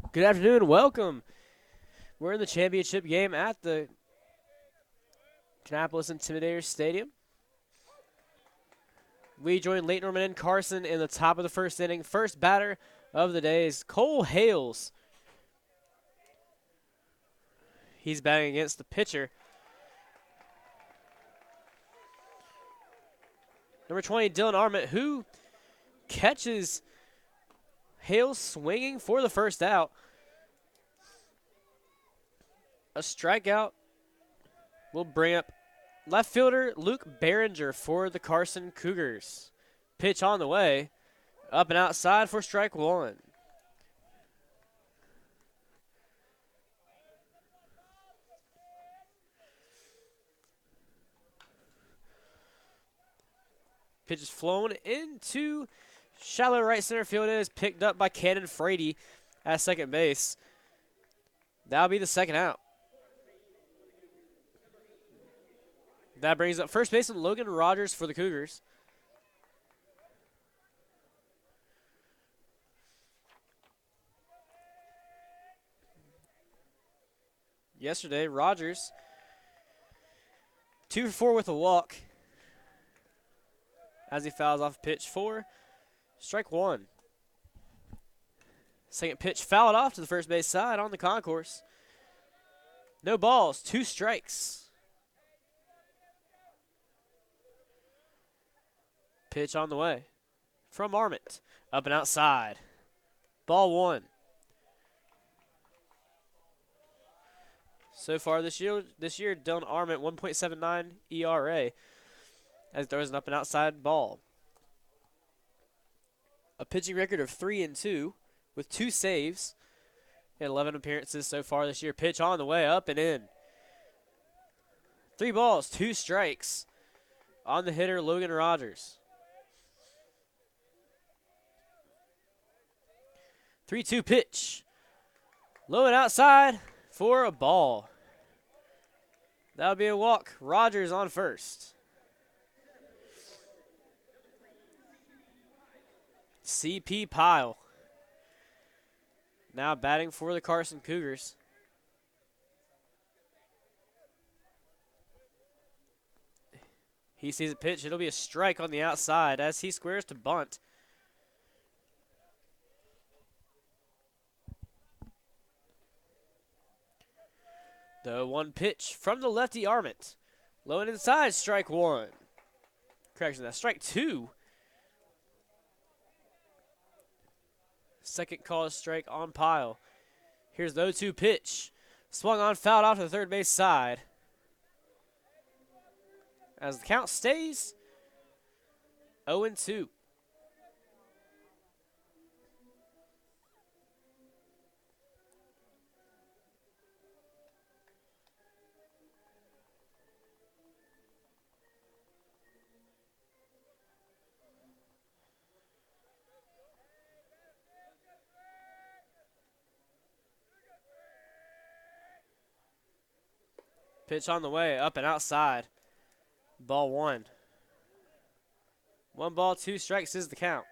Good afternoon. Welcome. We're in the championship game at the Kannapolis Intimidator Stadium. We join Late Norman and Carson in the top of the first inning. First batter of the day is Cole Hales. He's batting against the pitcher. Number 20, Dylan Arment, who catches Hales swinging for the first out. A strikeout will bring up left fielder Luke Behringer for the Carson Cougars. Pitch on the way. Up and outside for strike one. Pitch is flown into shallow right center field. It is picked up by Cannon Frady at second base. That'll be the second out. That brings up first baseman Logan Rogers for the Cougars. Yesterday, Rogers 2 for 4 with a walk as he fouls off pitch 4. Strike 1. Second pitch fouled off to the first base side on the concourse. No balls, 2 strikes. Pitch on the way from Arment. Up and outside. Ball 1. So far this year, Dylan Arment 1.79 ERA as he throws an up and outside ball. A pitching record of 3-2 with 2 saves in 11 appearances so far this year. Pitch on the way, up and in. 3 balls, 2 strikes on the hitter Logan Rogers. 3-2 pitch. Low and outside for a ball. That'll be a walk. Rogers on first. CP Pyle now batting for the Carson Cougars. He sees a pitch. It'll be a strike on the outside as he squares to bunt. The 1 pitch from the lefty Arment. Low and inside, strike 1. Correction, that's strike 2. Second call is strike on Pyle. Here's the 0-2 pitch. Swung on, fouled off to the third base side. As the count stays 0-2. Pitch on the way, up and outside. Ball 1. 1 ball, 2 strikes is the count.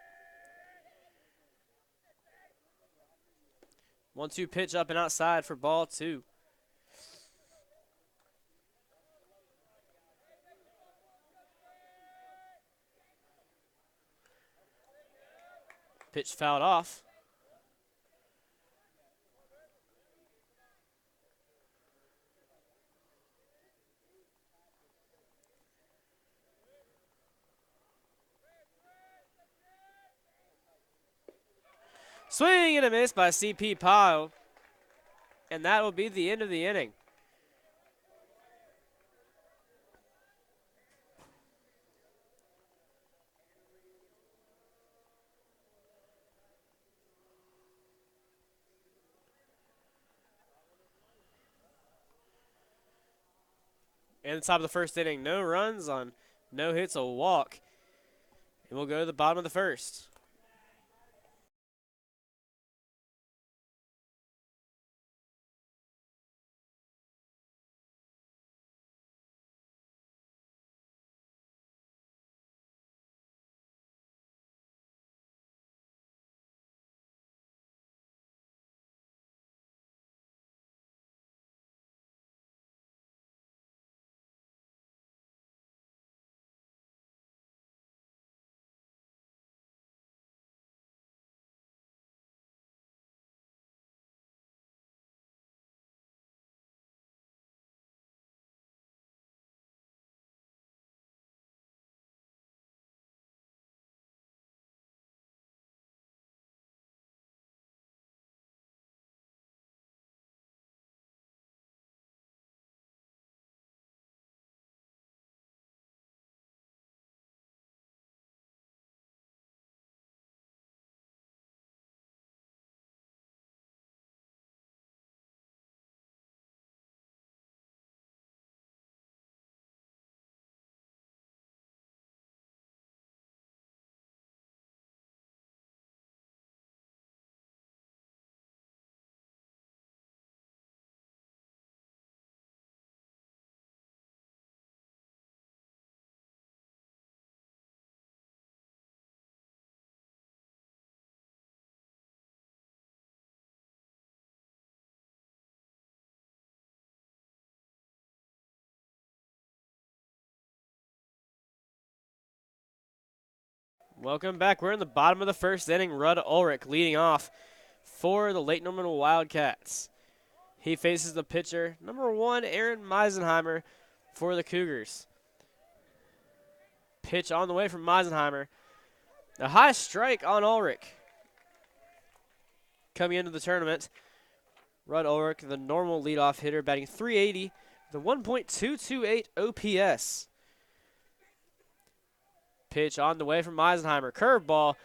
1-2 pitch up and outside for ball 2. Pitch fouled off. Swing and a miss by CP Pyle. And that will be the end of the inning. In the top of the first inning, no runs on no hits, a walk. And we'll go to the bottom of the first. Welcome back. We're in the bottom of the first inning. Rudd Ulrich leading off for the Lake Norman Wildcats. He faces the pitcher, number 1, Aaron Meisenheimer for the Cougars. Pitch on the way from Meisenheimer. A high strike on Ulrich. Coming into the tournament, Rudd Ulrich, the normal leadoff hitter, batting .380, the 1.228 OPS. Pitch on the way from Meisenheimer. Curveball.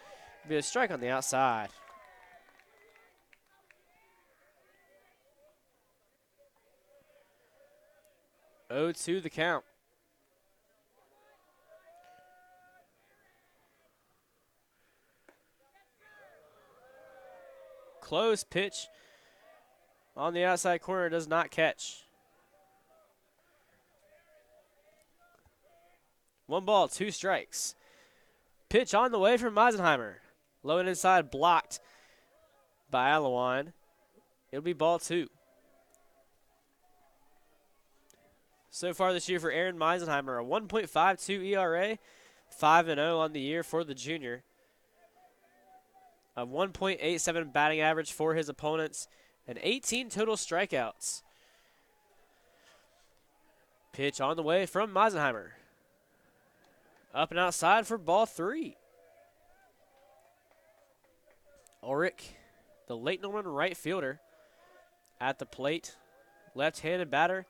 Be a strike on the outside. Oh, 2 the count. Close pitch on the outside corner, does not catch. 1 ball, 2 strikes. Pitch on the way from Meisenheimer. Low and inside, blocked by Alawan. It'll be ball 2. So far this year for Aaron Meisenheimer, a 1.52 ERA, 5-0 on the year for the junior. A 1.87 batting average for his opponents, and 18 total strikeouts. Pitch on the way from Meisenheimer. Up and outside for ball 3. Ulrich, the Lake Norman right fielder, at the plate. Left-handed batter.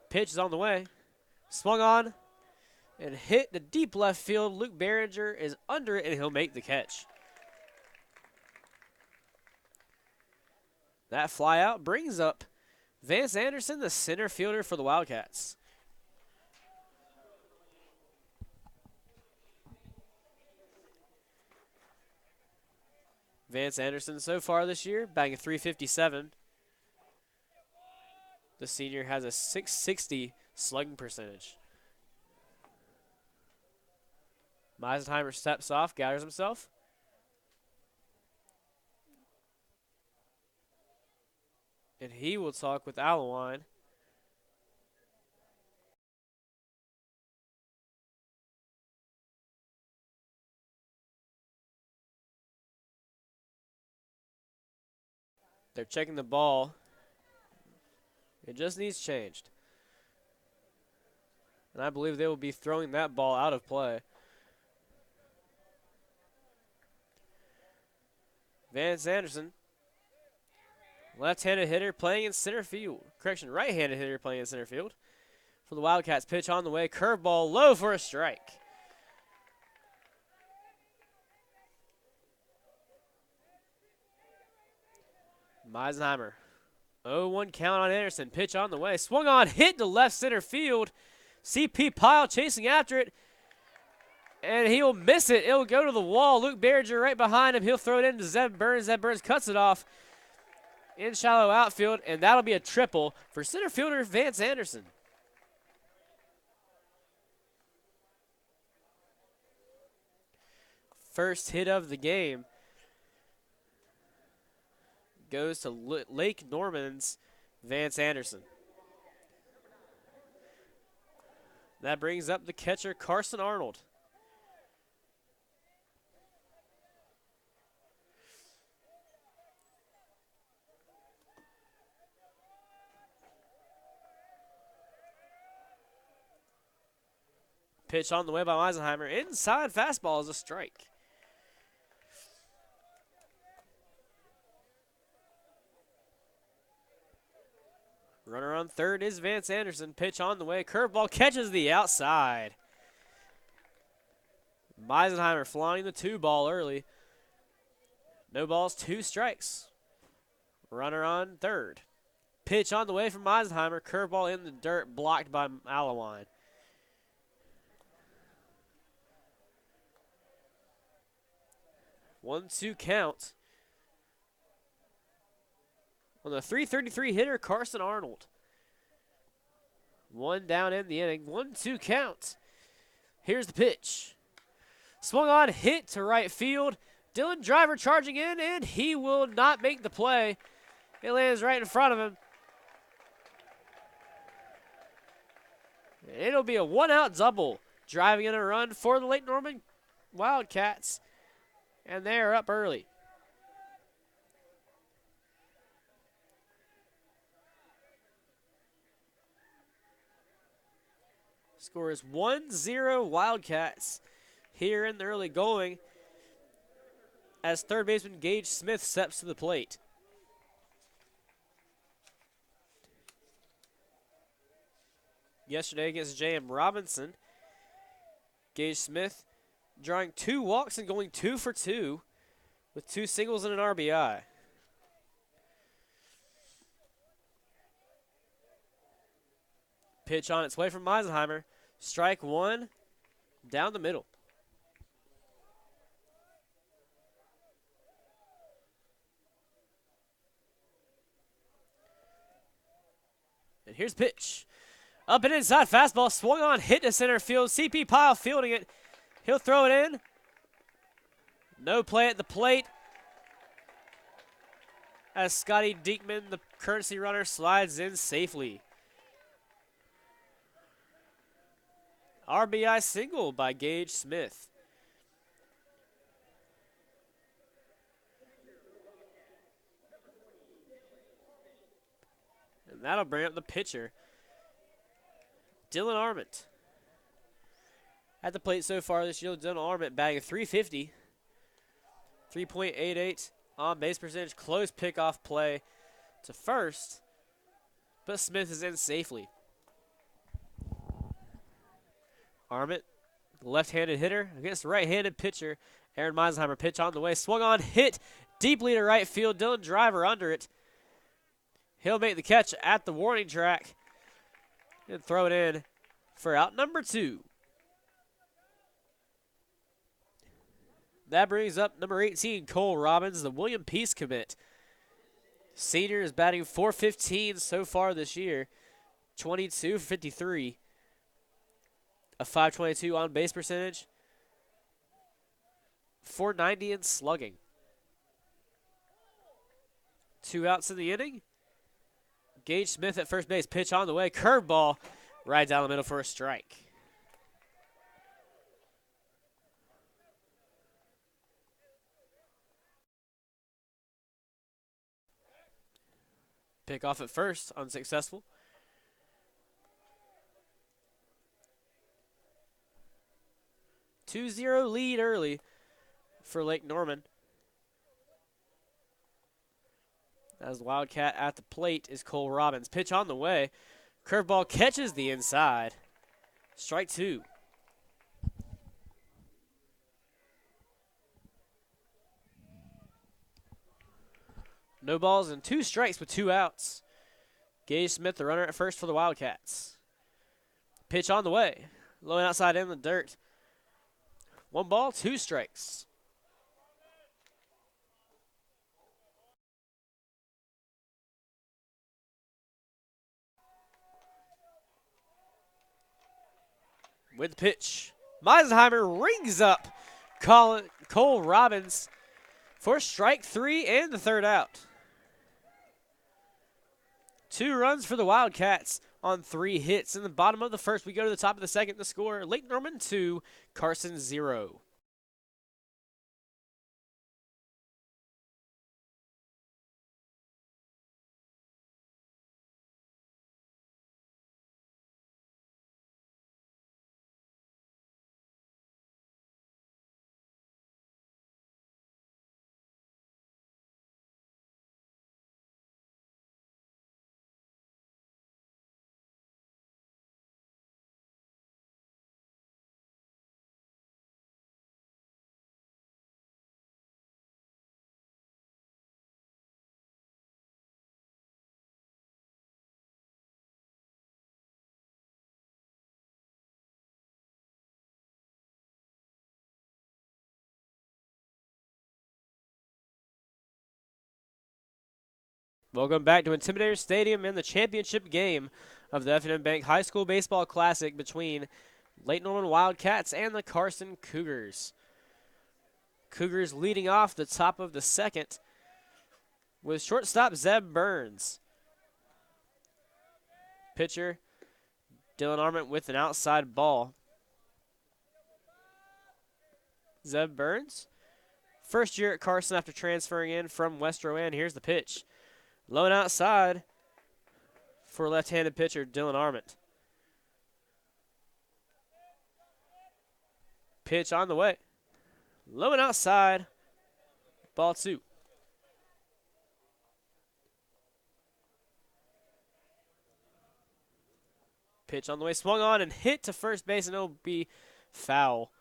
Pitch is on the way. Swung on and hit the deep left field. Luke Behringer is under it, and he'll make the catch. That fly out brings up Vance Anderson, the center fielder for the Wildcats. Vance Anderson so far this year, batting .357. The senior has a .660 slugging percentage. Meisenheimer steps off, gathers himself. And he will talk with Alawan. They're checking the ball. It just needs changed. And I believe they will be throwing that ball out of play. Vance Anderson, left-handed hitter playing in center field. Correction, right-handed hitter playing in center field. For the Wildcats, pitch on the way. Curveball low for a strike. Meisenheimer. 0-1 count on Anderson. Pitch on the way. Swung on, hit to left center field. CP Pyle chasing after it. And he'll miss it. It'll go to the wall. Luke Behringer right behind him. He'll throw it into Zeb Burns. Zeb Burns cuts it off in shallow outfield, and that'll be a triple for center fielder Vance Anderson. First hit of the game goes to Lake Norman's Vance Anderson. That brings up the catcher, Carson Arnold. Pitch on the way by Meisenheimer. Inside fastball is a strike. Runner on third is Vance Anderson. Pitch on the way. Curveball catches the outside. Meisenheimer flying the 2-ball early. No balls, 2 strikes. Runner on third. Pitch on the way from Meisenheimer. Curveball in the dirt, blocked by Alawan. One-two count on the .333 hitter, Carson Arnold. 1 down in the inning. 1-2 count. Here's the pitch. Swung on, hit to right field. Dylan Driver charging in, and he will not make the play. It lands right in front of him. It'll be a 1-out double. Driving in a run for the Lake Norman Wildcats, and they are up early. Score is 1-0 Wildcats here in the early going as third baseman Gage Smith steps to the plate. Yesterday against J.M. Robinson, Gage Smith drawing 2 walks and going 2 for 2 with 2 singles and an RBI. Pitch on its way from Meisenheimer. Strike 1 down the middle. And here's pitch. Up and inside, fastball swung on, hit to center field. CP Pyle fielding it. He'll throw it in. No play at the plate as Scotty Diekman, the courtesy runner, slides in safely. RBI single by Gage Smith. And that'll bring up the pitcher, Dylan Arment. At the plate so far this year, Dylan Arment batting .350, 3.88 on base percentage. Close pickoff play to first, but Smith is in safely. Arment, left-handed hitter against the right-handed pitcher. Aaron Meisenheimer, pitch on the way, swung on, hit deeply to right field. Dylan Driver under it. He'll make the catch at the warning track and throw it in for out number 2. That brings up number 18, Cole Robbins, the William Peace commit. Senior is batting .415 so far this year, 22 for 53. A .522 on base percentage, .490 in slugging. 2 outs in the inning. Gage Smith at first base, pitch on the way, curveball right down the middle for a strike. Pick off at first, unsuccessful. 2-0 lead early for Lake Norman. As the Wildcat at the plate is Cole Robbins. Pitch on the way. Curveball catches the inside. Strike 2. No balls and 2 strikes with 2 outs. Gage Smith, the runner at first for the Wildcats. Pitch on the way. Low and outside in the dirt. 1 ball, 2 strikes. With the pitch, Meisenheimer rings up Cole Robbins for strike 3 and the 3rd out. 2 runs for the Wildcats on 3 hits. In the bottom of the first, we go to the top of the second. The score, Lake Norman 2, Carson 0. Welcome back to Intimidator Stadium in the championship game of the F&M Bank High School Baseball Classic between Lake Norman Wildcats and the Carson Cougars. Cougars leading off the top of the second with shortstop Zeb Burns. Pitcher Dylan Arment with an outside ball. Zeb Burns. First year at Carson after transferring in from West Rowan. Here's the pitch. Low and outside for left-handed pitcher Dylan Arment. Pitch on the way. Low and outside. Ball 2. Pitch on the way. Swung on and hit to first base, and it'll be foul.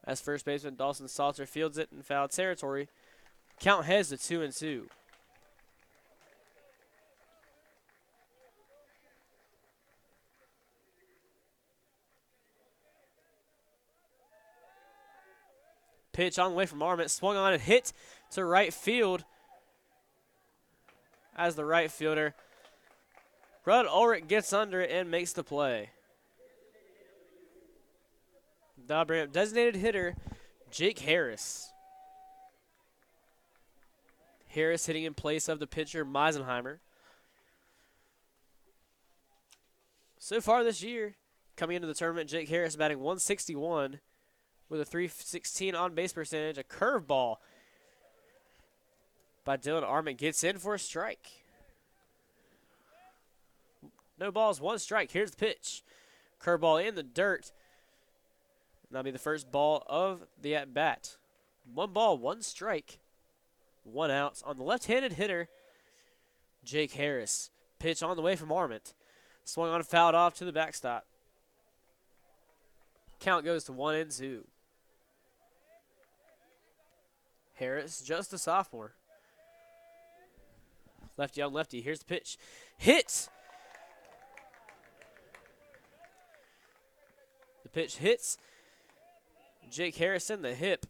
As first baseman Dawson Salter fields it in foul territory. Count heads to 2-2. Pitch on the way from Arment. Swung on and hit to right field. As the right fielder, Rudd Ulrich gets under it and makes the play. That'll bring up designated hitter Jake Harris. Harris hitting in place of the pitcher Meisenheimer. So far this year, coming into the tournament, Jake Harris batting .161 with a .316 on-base percentage. A curveball by Dylan Arment gets in for a strike. No balls, 1 strike. Here's the pitch. Curveball in the dirt. That'll be the first ball of the at-bat. 1 ball, 1 strike, 1 out on the left-handed hitter, Jake Harris. Pitch on the way from Arment. Swung on, fouled off to the backstop. Count goes to 1-2. Harris, just a sophomore. Lefty on lefty. Here's the pitch. Hit! The pitch hits Jake Harrison, the hip.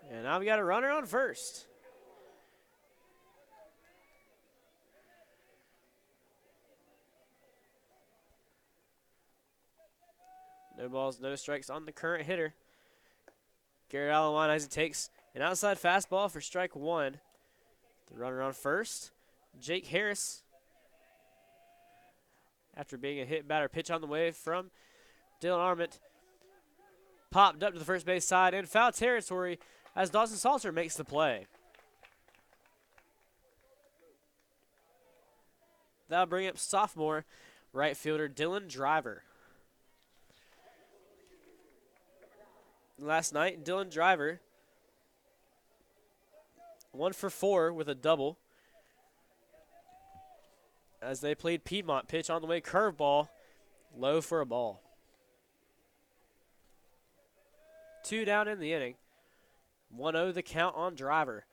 And now we got a runner on first. No balls, no strikes on the current hitter. Garrett Allen as he takes an outside fastball for strike 1. The runner on first, Jake Harris. After being a hit batter, pitch on the way from Dylan Arment. Popped up to the first base side in foul territory as Dawson Salter makes the play. That'll bring up sophomore right fielder Dylan Driver. Last night, Dylan Driver 1 for 4 with a double. As they played Piedmont. Pitch on the way, curveball, low for a ball. 2 down in the inning. 1-0 the count on Driver.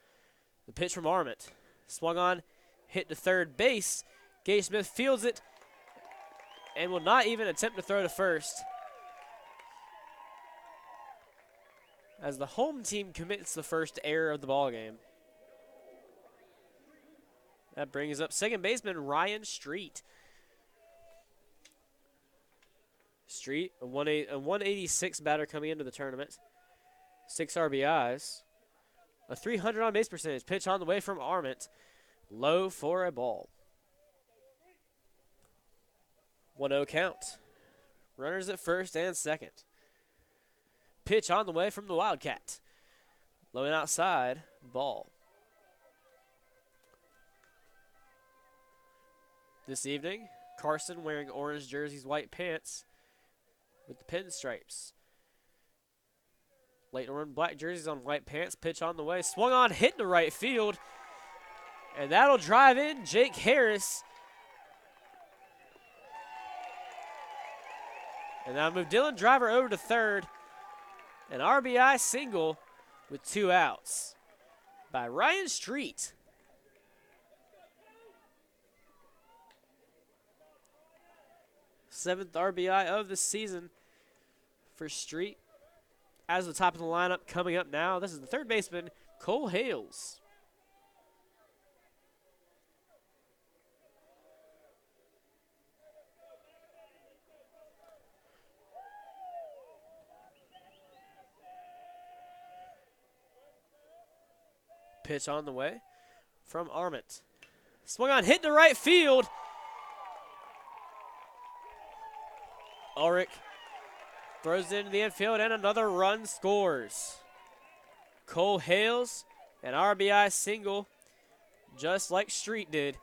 The pitch from Arment. Swung on, hit to third base. Gage Smith fields it and will not even attempt to throw to first. As the home team commits the first error of the ballgame. That brings up second baseman Ryan Street. Street, a 186 batter coming into the tournament. 6 RBIs. A .300 on base percentage. Pitch on the way from Arment. Low for a ball. 1-0 count. Runners at first and second. Pitch on the way from the Wildcat. Low and outside. Ball. This evening, Carson wearing orange jerseys, white pants with the pinstripes. Leighton Orton, black jerseys on white pants. Pitch on the way. Swung on, hit to right field. And that'll drive in Jake Harris. And that'll move Dylan Driver over to third. An RBI single with 2 outs by Ryan Street. 7th RBI of the season for Street. As the top of the lineup coming up now, this is the third baseman, Cole Hales. Pitch on the way from Arment. Swung on, hit to right field. Ulrich throws it into the infield, and another run scores. Cole Hales, an RBI single, just like Street did.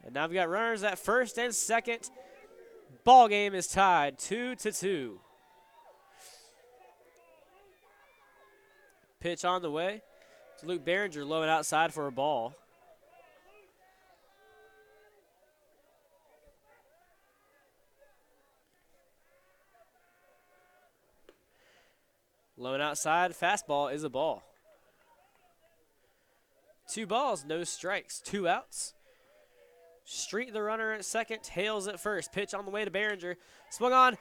And now we've got runners at first and second. Ball game is tied 2-2. Pitch on the way. It's Luke Behringer low and outside for a ball. Low and outside, fastball is a ball. 2 balls, no strikes, 2 outs. Street the runner at second, Hales at first. Pitch on the way to Behringer. Swung on,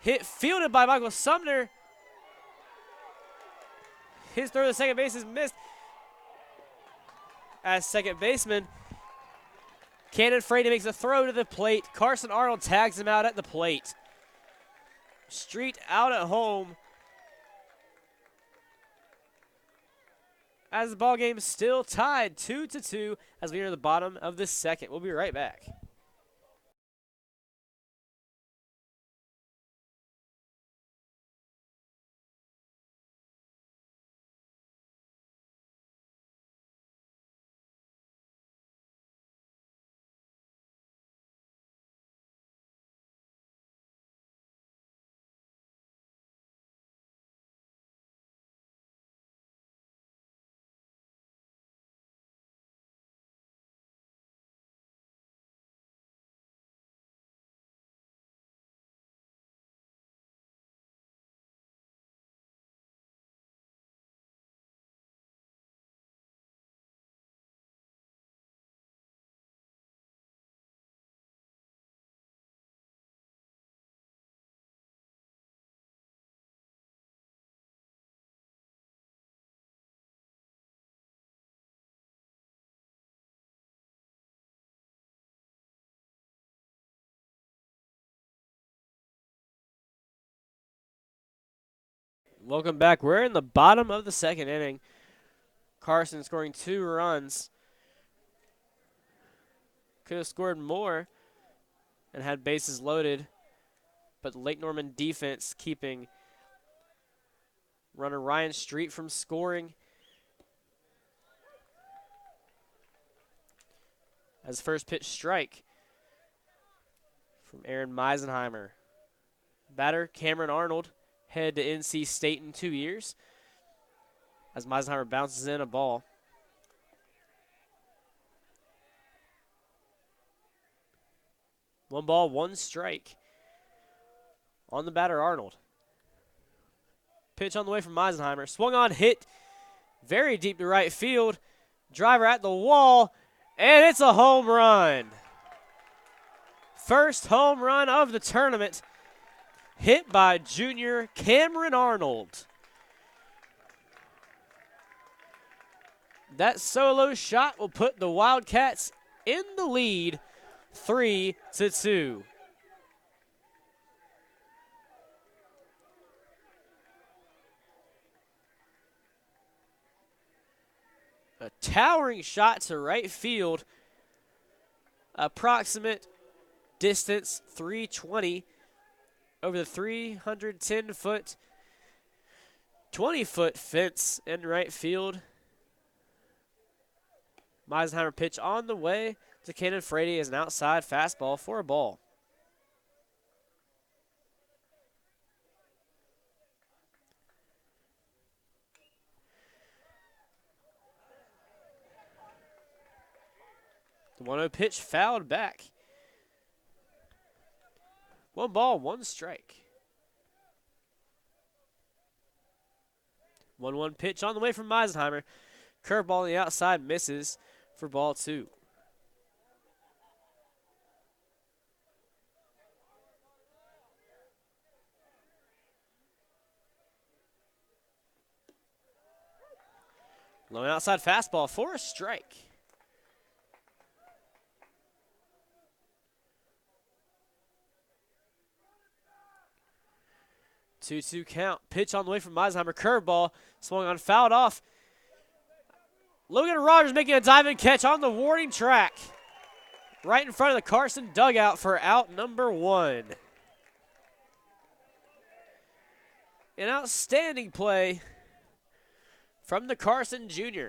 hit fielded by Michael Sumner. His throw to second base is missed. As second baseman, Cannon Frady makes a throw to the plate. Carson Arnold tags him out at the plate. Street out at home. As the ball game is still tied 2-2 as we enter the bottom of the second. We'll be right back. Welcome back. We're in the bottom of the second inning. Carson scoring 2 runs. Could have scored more and had bases loaded, but the Lake Norman defense keeping runner Ryan Street from scoring. As first pitch strike from Aaron Meisenheimer. Batter Cameron Arnold. Head to NC State in 2 years. As Meisenheimer bounces in a ball. One ball, one strike. On the batter, Arnold. Pitch on the way from Meisenheimer. Swung on, hit very deep to right field. Driver at the wall, and it's a home run. First home run of the tournament. Hit by junior Cameron Arnold. That solo shot will put the Wildcats in the lead 3-2. A towering shot to right field. Approximate distance 320. Over the 310-foot, 20-foot fence in right field. Meisenheimer pitch on the way to Cannon Frady as an outside fastball for a ball. The 1-0 pitch fouled back. 1 ball, 1 strike. 1-1 pitch on the way from Meisenheimer. Curveball on the outside misses for ball 2. Low and outside fastball for a strike. Two count. Pitch on the way from Meisenheimer. Curveball. Swung on, fouled off. Logan Rogers making a diving catch on the warning track. right in front of the Carson dugout for out number 1. An outstanding play from the Carson Jr.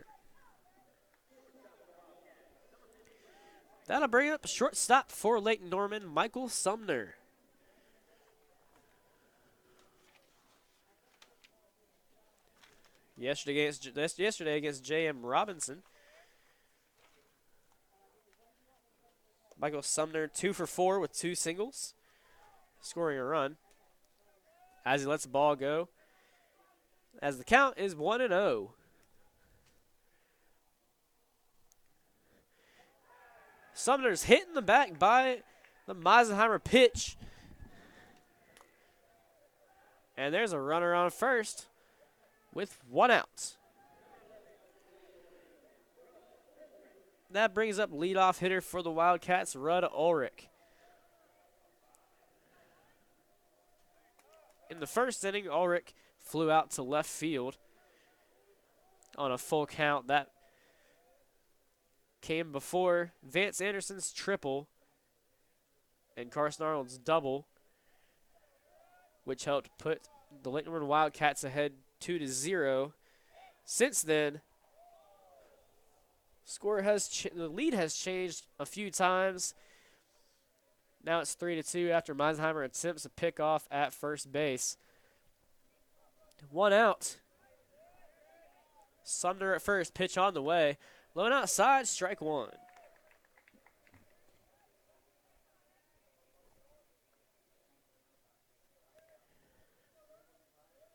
That'll bring up a shortstop for Lake Norman, Michael Sumner. Yesterday against J.M. Robinson. Michael Sumner 2 for 4 with 2 singles, scoring a run as he lets the ball go. As the count is 1-0. Sumner's hit in the back by the Meisenheimer pitch. And there's a runner on first with 1 out. That brings up leadoff hitter for the Wildcats, Rudd Ulrich. In the first inning, Ulrich flew out to left field on a full count. That came before Vance Anderson's triple and Carson Arnold's double, which helped put the Lake Norman Wildcats ahead 2-0. Since then, the lead has changed a few times. Now it's 3-2 after Meisenheimer attempts a pickoff at first base. 1 out. Sumner at first, pitch on the way. Low and outside, strike 1.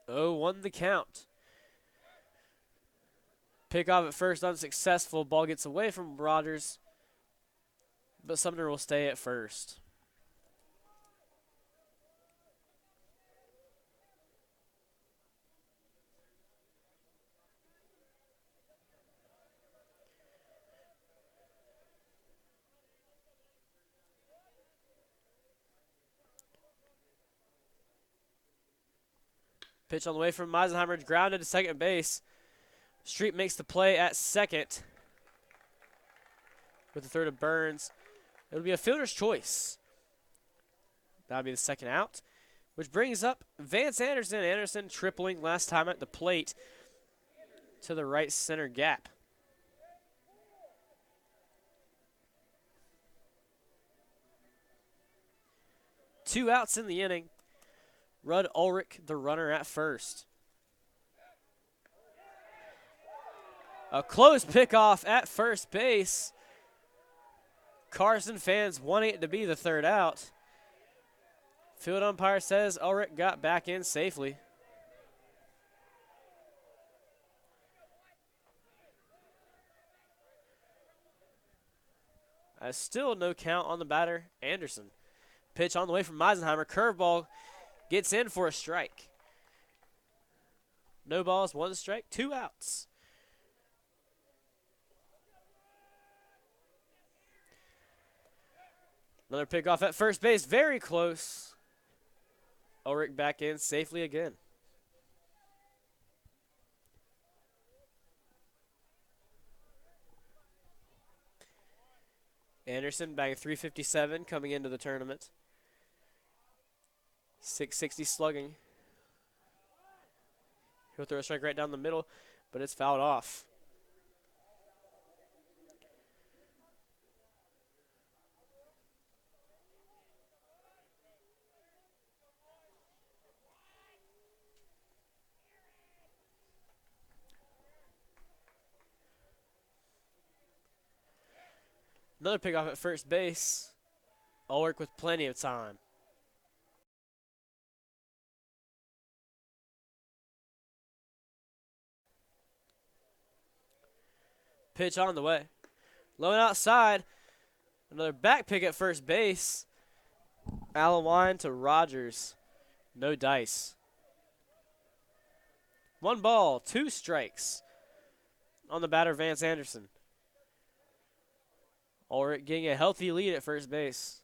0-1 the count. Pickoff at first, unsuccessful. Ball gets away from Rogers, but Sumner will stay at first. Pitch on the way from Meisenheimer, grounded to second base. Street makes the play at second with the throw to Burns. It'll be a fielder's choice. That'll be the second out, which brings up Vance Anderson. Anderson tripling last time at the plate to the right center gap. Two outs in the inning. Rudd Ulrich, the runner at first. A close pickoff at first base. Carson fans wanting it to be the third out. Field umpire says Ulrich got back in safely. Still no count on the batter, Anderson. Pitch on the way from Meisenheimer. Curveball gets in for a strike. No balls, 1 strike, 2 outs. Another pickoff at first base, very close. Ulrich back in safely again. Anderson batting .357 coming into the tournament. .660 slugging. He'll throw a strike right down the middle, but it's fouled off. Another pickoff at first base. Ulrich with plenty of time. Pitch on the way. Low and outside. Another back pick at first base. Allewine to Rogers. No dice. 1 ball, 2 strikes on the batter, Vance Anderson. Ulrich getting a healthy lead at first base.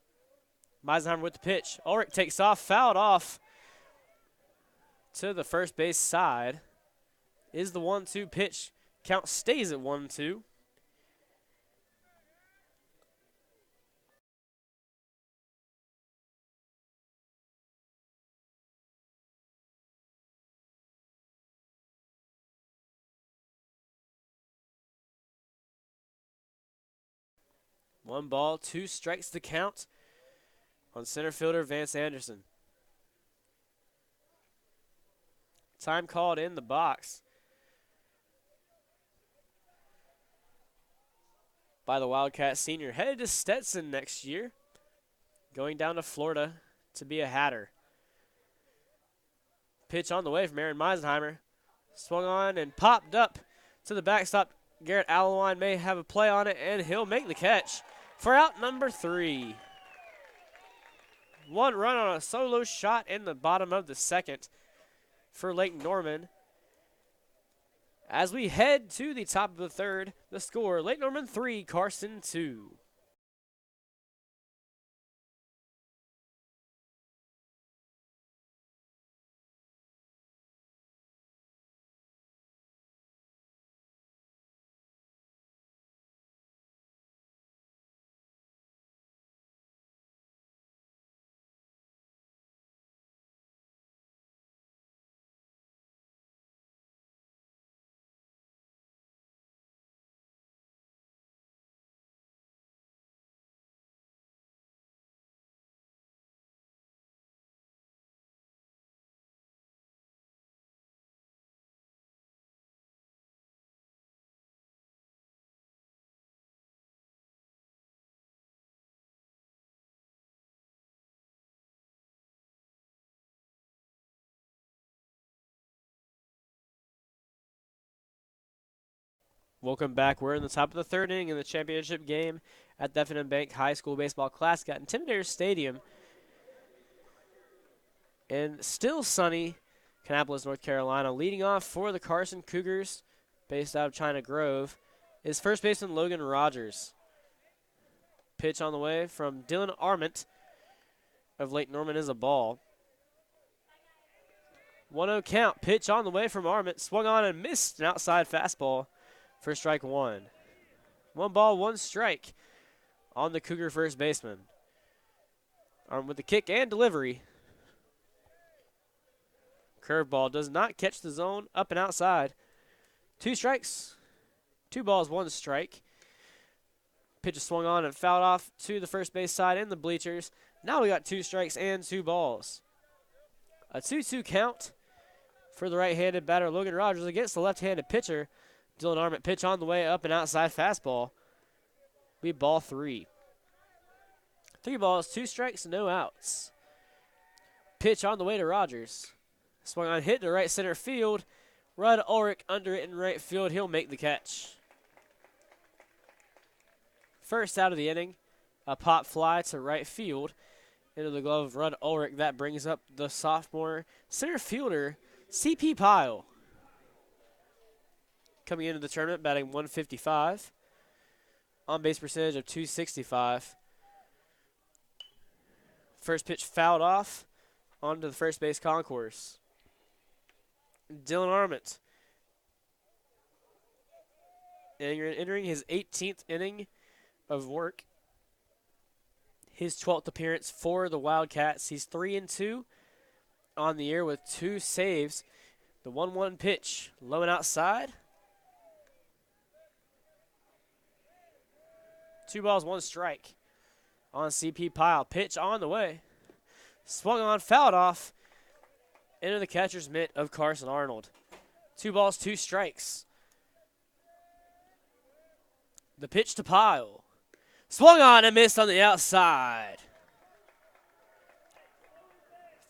Meisenheimer with the pitch. Ulrich takes off, fouled off to the first base side. Is the 1-2 pitch. Count stays at 1-2. 1 ball, 2 strikes to count on center fielder Vance Anderson. Time called in the box by the Wildcat senior. Headed to Stetson next year. Going down to Florida to be a Hatter. Pitch on the way from Aaron Meisenheimer. Swung on and popped up to the backstop. Garrett Allewine may have a play on it, and he'll make the catch for out number 3. 1 run on a solo shot in the bottom of the second for Lake Norman. As we head to the top of the third, the score, Lake Norman 3, Carson 2. Welcome back. We're in the top of the third inning in the championship game at the F&M Bank High School Baseball Classic at Intimidator Stadium in still sunny Kannapolis, North Carolina. Leading off for the Carson Cougars, based out of China Grove, is first baseman Logan Rogers. Pitch on the way from Dylan Arment of Lake Norman is a ball. 1-0 count. Pitch on the way from Arment. Swung on and missed an outside fastball for strike 1. 1 ball, 1 strike on the Cougar first baseman. Armed with the kick and delivery. Curveball does not catch the zone, up and outside. 2 strikes, 2 balls, 1 strike. Pitch is swung on and fouled off to the first base side in the bleachers. Now we got 2 strikes and 2 balls. A 2-2 count for the right-handed batter Logan Rogers against the left-handed pitcher Dylan Arment. Pitch on the way, up and outside fastball. We ball 3. 3 balls, 2 strikes, no outs. Pitch on the way to Rogers. Swung on, hit to right center field. Rudd Ulrich under it in right field. He'll make the catch. First out of the inning, a pop fly to right field into the glove of Rudd Ulrich. That brings up the sophomore center fielder, C.P. Pyle. Coming into the tournament, batting .155. On-base percentage of .265. First pitch fouled off onto the first base concourse. Dylan Arment entering his 18th inning of work. His 12th appearance for the Wildcats. He's 3-2 on the year with 2 saves. The 1-1 pitch, low and outside. 2 balls, 1 strike on C.P. Pyle. Pitch on the way. Swung on, fouled off into the catcher's mitt of Carson Arnold. 2 balls, 2 strikes. The pitch to Pyle. Swung on and missed on the outside.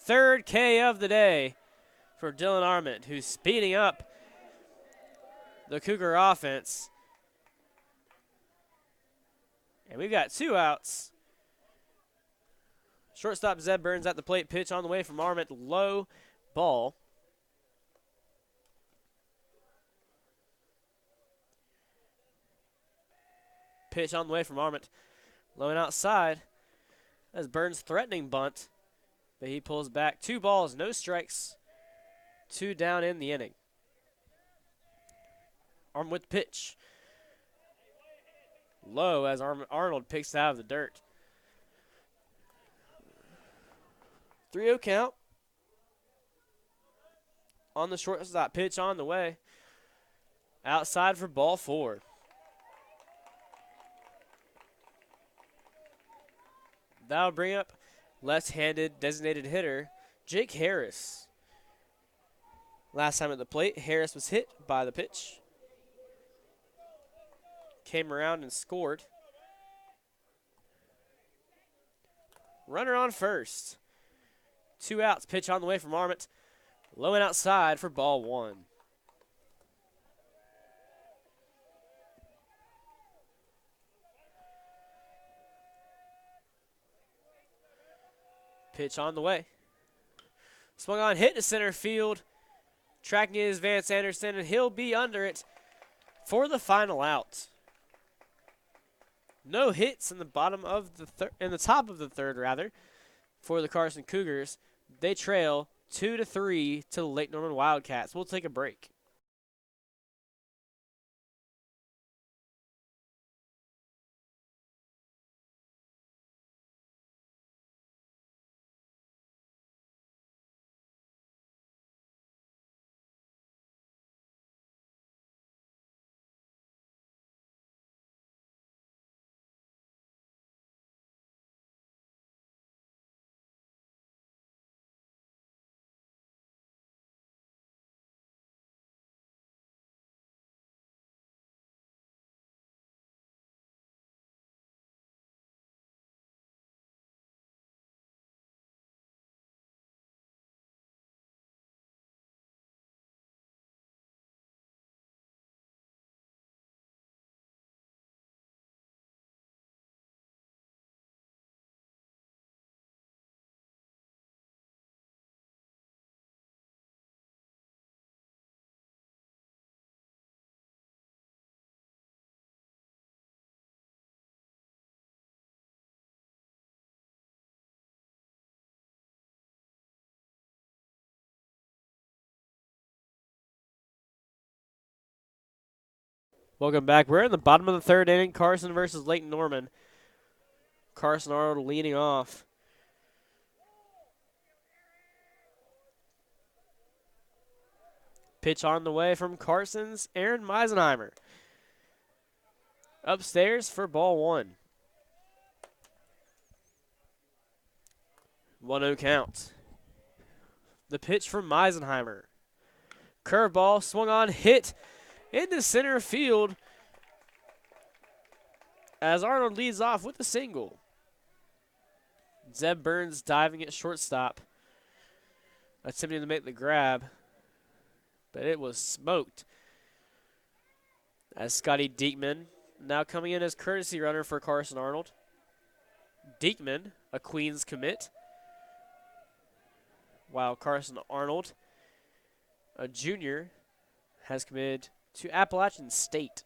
3rd K of the day for Dylan Arment, who's speeding up the Cougar offense. And we've got 2 outs. Shortstop Zeb Burns at the plate. Pitch on the way from Arment. Low ball. Pitch on the way from Arment. Low and outside. As Burns threatening bunt. But he pulls back. 2 balls, no strikes. 2 down in the inning. Arment with pitch. Low as Arnold picks it out of the dirt. 3-0 count. On the shortstop, pitch on the way. Outside for ball 4. That'll bring up left-handed designated hitter Jake Harris. Last time at the plate, Harris was hit by the pitch. Came around and scored. Runner on first. 2 outs. Pitch on the way from Arment. Low and outside for ball 1. Pitch on the way. Swung on, hit to center field. Tracking is Vance Anderson, and he'll be under it for the final out. No hits in the bottom of the in the top of the third, rather, for the Carson Cougars. They trail 2-3 to the Lake Norman Wildcats. We'll take a break. Welcome back. We're in the bottom of the third inning. Carson versus Lake Norman. Carson Arnold leading off. Pitch on the way from Carson's Aaron Meisenheimer. Upstairs for ball 1. 1-0 count. The pitch from Meisenheimer. Curveball swung on, hit into center field as Arnold leads off with a single. Zeb Burns diving at shortstop, attempting to make the grab, but it was smoked. As Scotty Diekman now coming in as courtesy runner for Carson Arnold. Diekman, a Queens commit, while Carson Arnold, a junior, has committed to Appalachian State.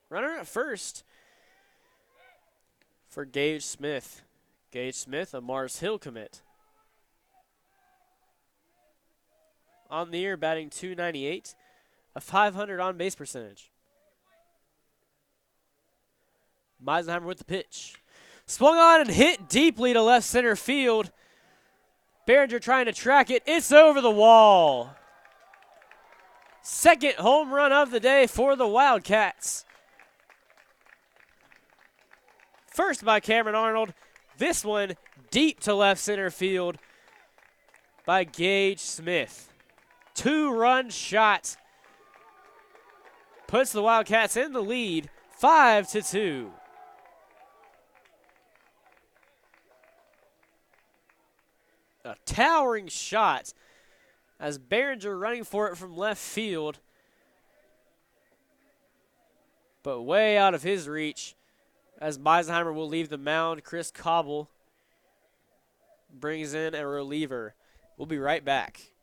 Runner at first for Gage Smith. Gage Smith, a Mars Hill commit. On the year, batting .298, a .500 on-base percentage. Meisenheimer with the pitch. Swung on and hit deeply to left center field. Behringer trying to track it. It's over the wall. Second home run of the day for the Wildcats. First by Cameron Arnold. This one deep to left center field by Gage Smith. 2-run shot. Puts the Wildcats in the lead, 5-2. A towering shot as Behringer running for it from left field, but way out of his reach as Meisenheimer will leave the mound. Chris Cobble brings in a reliever. We'll be right back.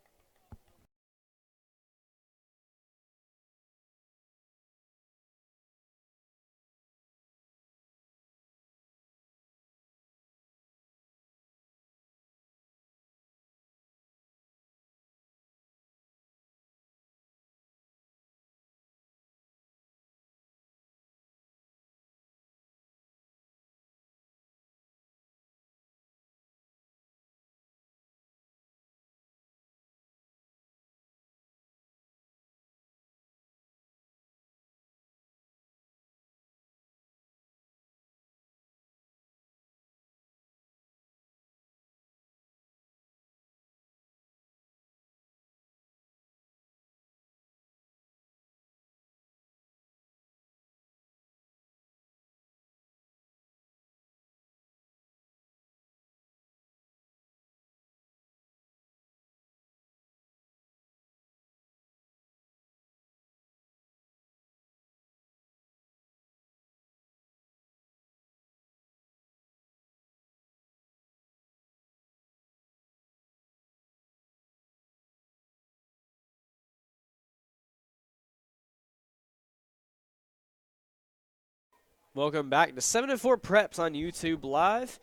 Welcome back to 7-4 Preps on YouTube Live.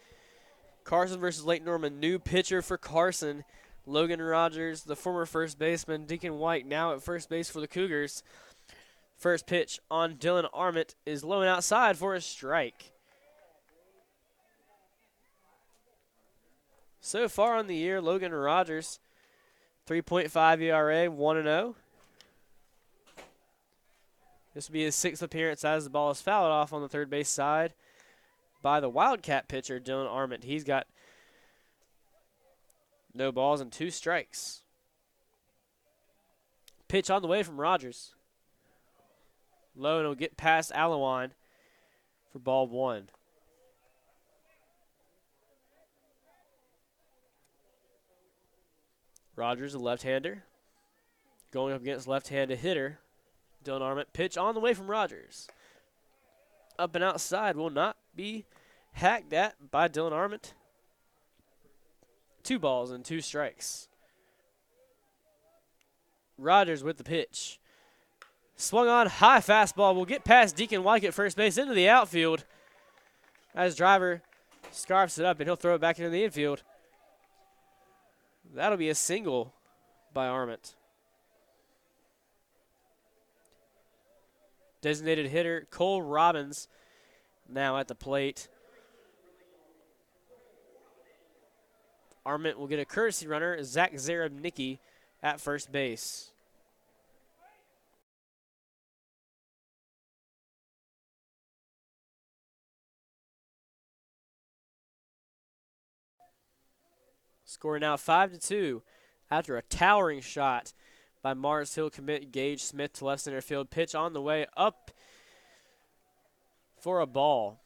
Carson versus Lake Norman. New pitcher for Carson, Logan Rogers, the former first baseman. Deacon White now at first base for the Cougars. First pitch on Dylan Arment is low and outside for a strike. So far on the year, Logan Rogers, 3.5 ERA, 1-0. This will be his 6th appearance as the ball is fouled off on the third base side by the Wildcat pitcher, Dylan Arment. He's got no balls and 2 strikes. Pitch on the way from Rogers. Low, and it'll get past Alawine for ball 1. Rogers, a left-hander, going up against left-handed hitter Dylan Arment. Pitch on the way from Rogers. Up and outside will not be hacked at by Dylan Arment. 2 balls and 2 strikes. Rogers with the pitch. Swung on, high fastball will get past Deacon White at first base into the outfield. As Driver scarfs it up, and he'll throw it back into the infield. That'll be a single by Arment. Designated hitter Cole Robbins now at the plate. Arment will get a courtesy runner, Zach Zarabnicki, at first base. Score now 5-2 after a towering shot by Mars Hill commit Gage Smith to left center field. Pitch on the way up for a ball.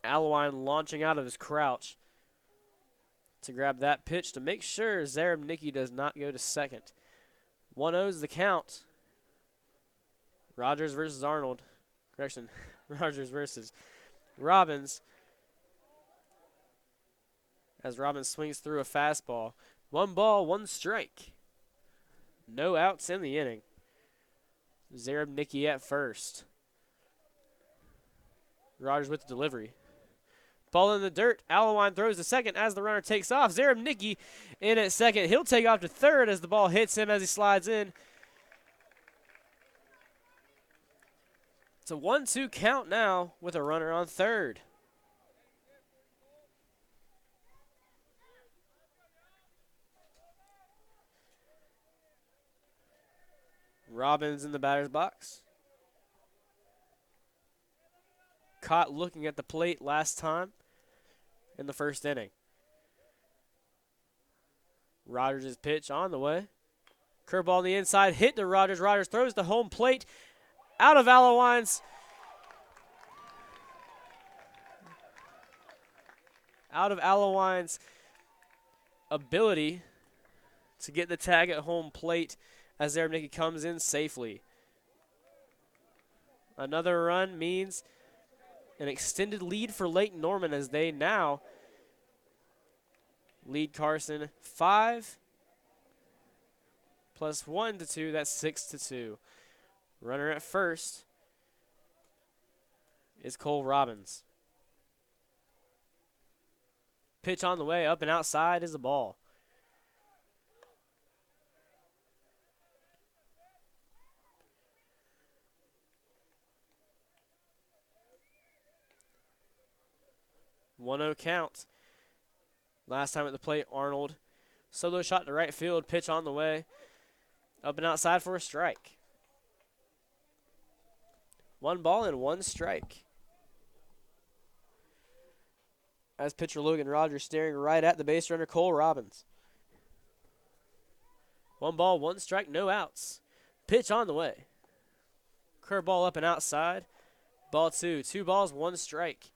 Alawine launching out of his crouch to grab that pitch to make sure Zarabnicki does not go to second. 1-0 is the count. Rogers versus Arnold. Correction, Rogers versus Robbins. As Robbins swings through a fastball. 1 ball, 1 strike. No outs in the inning. Zarabnicki at first. Rogers with the delivery. Ball in the dirt. Alawine throws to second as the runner takes off. Zarabnicki in at second. He'll take off to third as the ball hits him as he slides in. It's a 1-2 count now with a runner on third. Robbins in the batter's box. Caught looking at the plate last time in the first inning. Rogers' pitch on the way. Curveball on the inside, hit to Rogers. Rogers throws to home plate. Out of Alawine's ability to get the tag at home plate as Zarabnicki comes in safely. Another run means an extended lead for Lake Norman as they now lead Carson 5 plus 1 to 2. That's 6-2. Runner at first is Cole Robbins. Pitch on the way, up and outside is the ball. One-0 count. Last time at the plate, Arnold. Solo shot to right field. Pitch on the way. Up and outside for a strike. 1 ball and 1 strike. As pitcher Logan Rogers staring right at the base runner Cole Robbins. 1 ball, 1 strike, no outs. Pitch on the way. Curveball up and outside. Ball 2. 2 balls, 1 strike.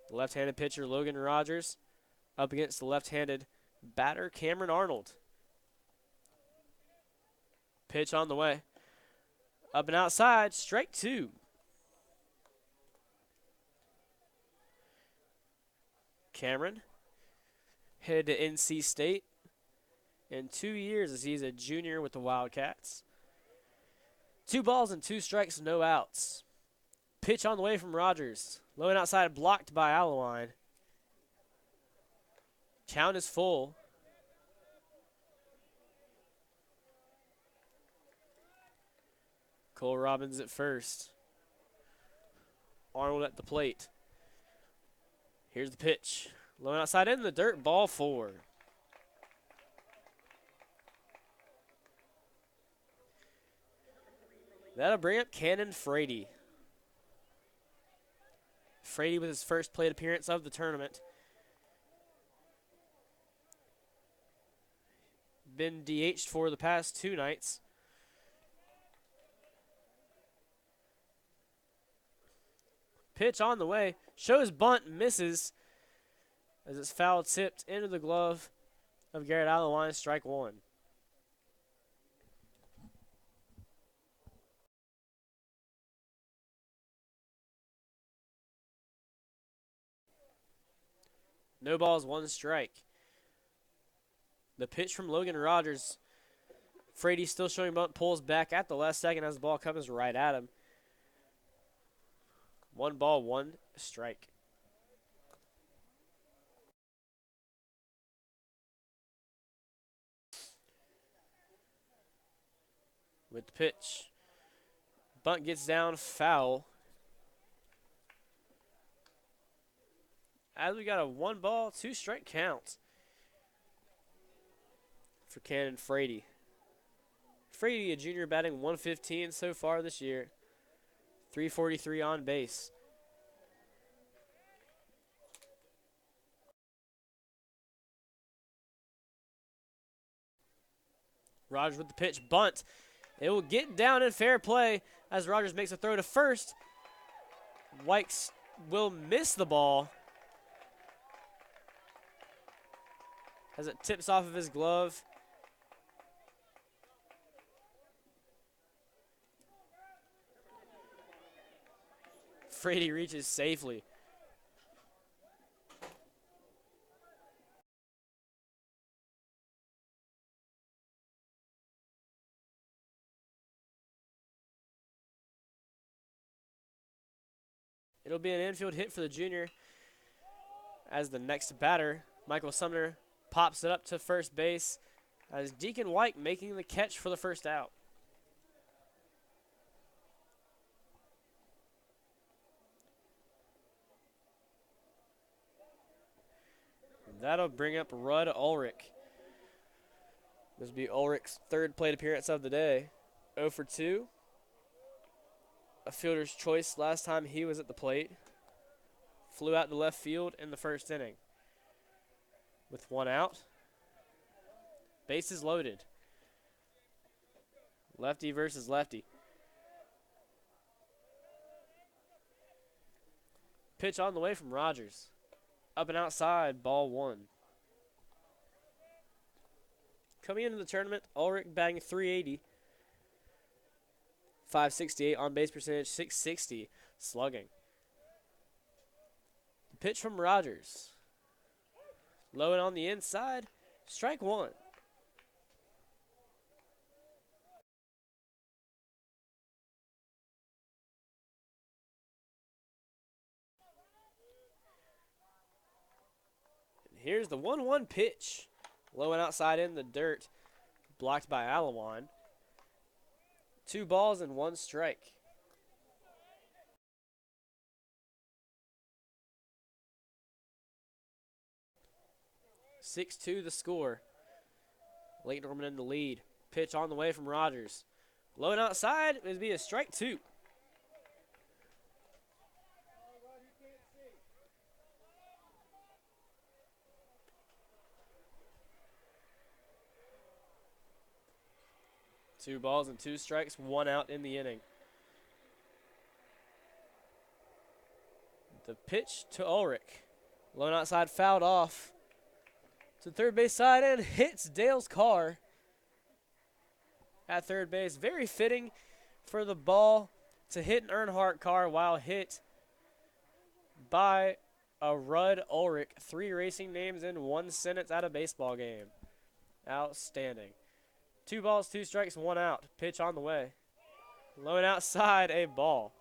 The left-handed pitcher Logan Rogers up against the left-handed batter Cameron Arnold. Pitch on the way. Up and outside, strike 2. Cameron headed to NC State in 2 years as he's a junior with the Wildcats. 2 balls and 2 strikes, no outs. Pitch on the way from Rogers. Low and outside, blocked by Allewine. Count is full. Cole Robbins at first. Arnold at the plate. Here's the pitch. Low and outside in the dirt, ball 4. That'll bring up Cannon Frady. Frady with his first plate appearance of the tournament. Been DH'd for the past 2 nights. Pitch on the way. Shows bunt, misses as it's foul tipped into the glove of Garrett Allewine, strike 1. No balls, 1 strike. The pitch from Logan Rogers. Frady still showing bunt, pulls back at the last second as the ball comes right at him. 1 ball, 1 strike. With the pitch. Bunt gets down, foul. As we got a 1 ball, 2 strike count for Cannon Frady. Frady, a junior, batting 115 so far this year. 343 on base. Rogers with the pitch, bunt. It will get down in fair play as Rogers makes a throw to first. Wykes will miss the ball as it tips off of his glove. Frady reaches safely. It'll be an infield hit for the junior as the next batter, Michael Sumner, pops it up to first base as Deacon White making the catch for the first out. That'll bring up Rudd Ulrich. This will be Ulrich's 3rd plate appearance of the day. 0 for 2. A fielder's choice last time he was at the plate. Flew out to left field in the 1st inning. With 1 out. Bases loaded. Lefty versus lefty. Pitch on the way from Rogers. Up and outside, ball 1. Coming into the tournament, Ulrich batting .380. .568 on base percentage, .660 slugging. Pitch from Rogers. Low and on the inside, strike 1. And here's the 1-1 pitch. Low and outside in the dirt, blocked by Allewine. 2 balls and 1 strike. (6-2) the score. Lake Norman in the lead. Pitch on the way from Rogers. Low and outside, it'd be a strike 2. Two balls and 2 strikes, 1 out in the inning. The pitch to Ulrich. Low and outside, fouled off to third base side and hits Dale's car at third base. Very fitting for the ball to hit an Earnhardt car while hit by a Rudd Ulrich. 3 racing names in 1 sentence at a baseball game. Outstanding. 2 balls, 2 strikes, 1 out. Pitch on the way. Low and outside, a ball.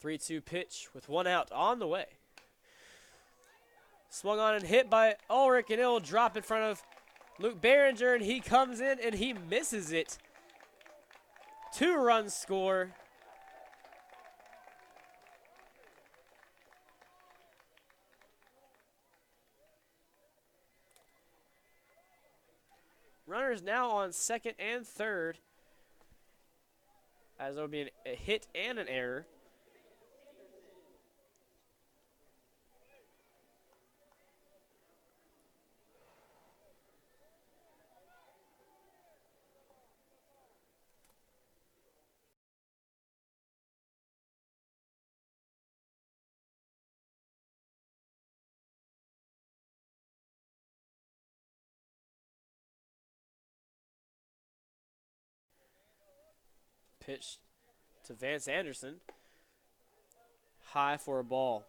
Three-two pitch with one out on the way. Swung on and hit by Ulrich, and it'll drop in front of Luke Behringer, and he comes in and he misses it. 2-run score. Runners now on second and third, as there will be a hit and an error. Pitch to Vance Anderson. High for a ball.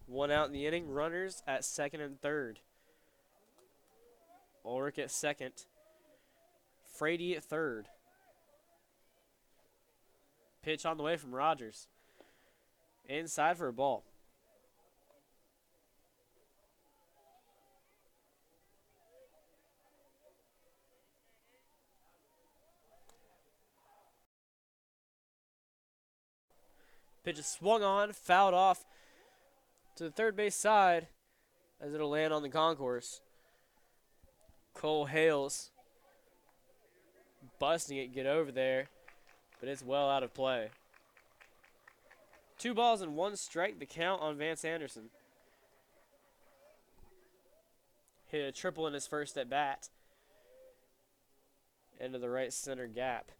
1 out in the inning. Runners at second and third. Ulrich at second. Frady at third. Pitch on the way from Rogers. Inside for a ball. Pitch is swung on, fouled off to the third base side as it'll land on the concourse. Cole Hales busting it, get over there, but it's well out of play. 2 balls and 1 strike, the count on Vance Anderson. Hit a triple in his first at bat. Into the right center gap.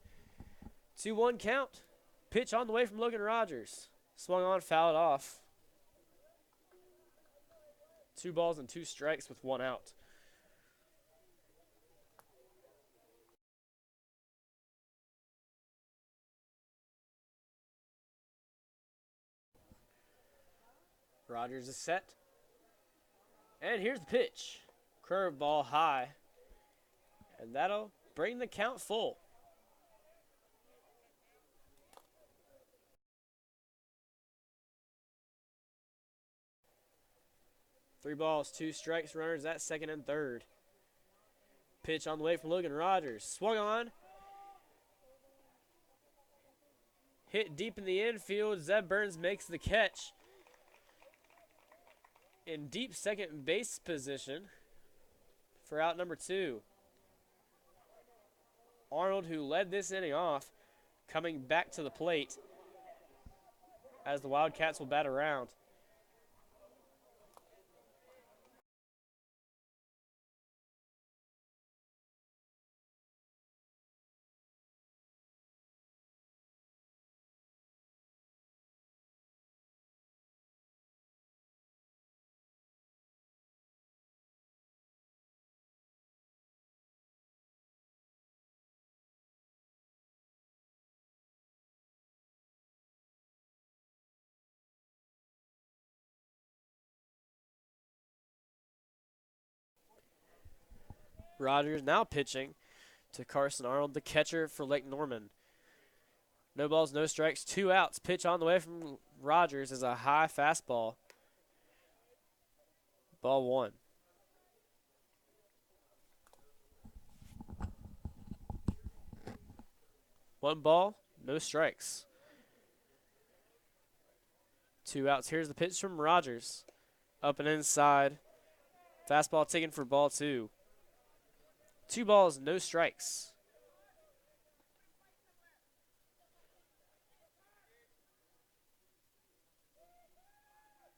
2-1 count. Pitch on the way from Logan Rogers. Swung on, fouled off. 2 balls and 2 strikes with 1 out. Rogers is set. And here's the pitch. Curveball high. And that'll bring the count full. Three balls, 2 strikes, runners at second and third. Pitch on the way from Logan Rogers. Swung on. Hit deep in the infield. Zeb Burns makes the catch. In deep second base position for out number 2. Arnold, who led this inning off, coming back to the plate as the Wildcats will bat around. Rogers now pitching to Carson Arnold, the catcher for Lake Norman. No balls, no strikes, 2 outs. Pitch on the way from Rogers is a high fastball. Ball 1. One ball, no strikes. 2 outs. Here's the pitch from Rogers. Up and inside. Fastball taken for ball 2. 2 balls, no strikes.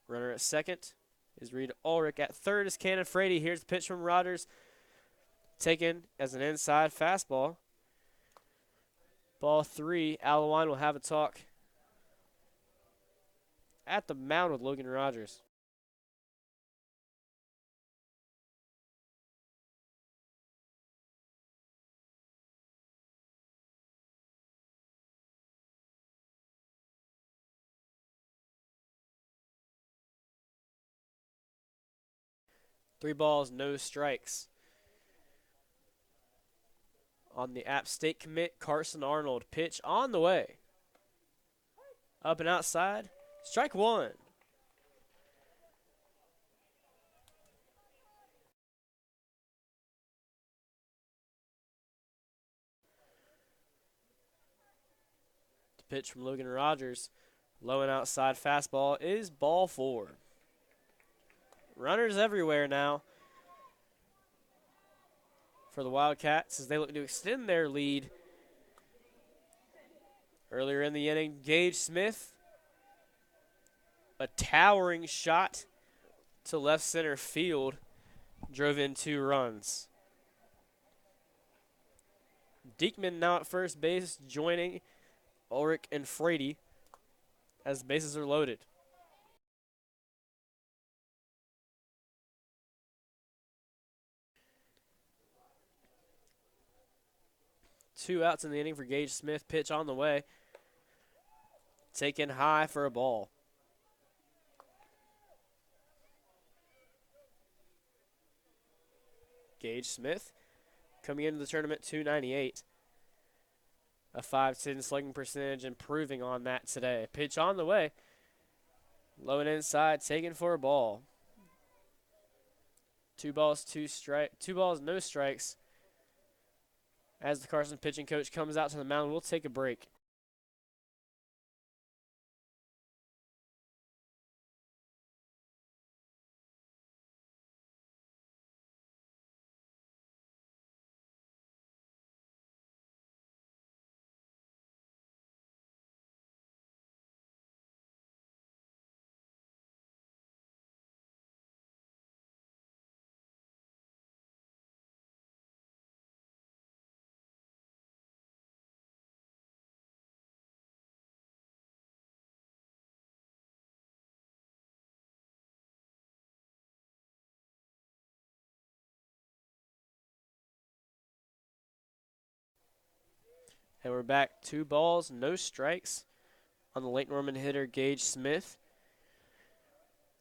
Runner at second is Reed Ulrich. At third is Cannon Frady. Here's the pitch from Rogers. Taken as an inside fastball. Ball 3. Alawine will have a talk at the mound with Logan Rogers. 3 balls, no strikes. On the App State commit, Carson Arnold. Pitch on the way. Up and outside. Strike 1. The pitch from Logan Rogers. Low and outside fastball is ball 4. Runners everywhere now for the Wildcats as they look to extend their lead. Earlier in the inning, Gage Smith, a towering shot to left center field, drove in 2 runs. Diekman now at first base, joining Ulrich and Frady as bases are loaded. Two outs in the inning for Gage Smith. Pitch on the way. Taken high for a ball. Gage Smith coming into the tournament 298. A .510 slugging percentage, improving on that today. Pitch on the way. Low and inside, taken for a ball. 2 balls, 2 balls, no strikes. As the Carson pitching coach comes out to the mound, we'll take a break. And we're back. 2 balls, no strikes on the Lake Norman hitter, Gage Smith.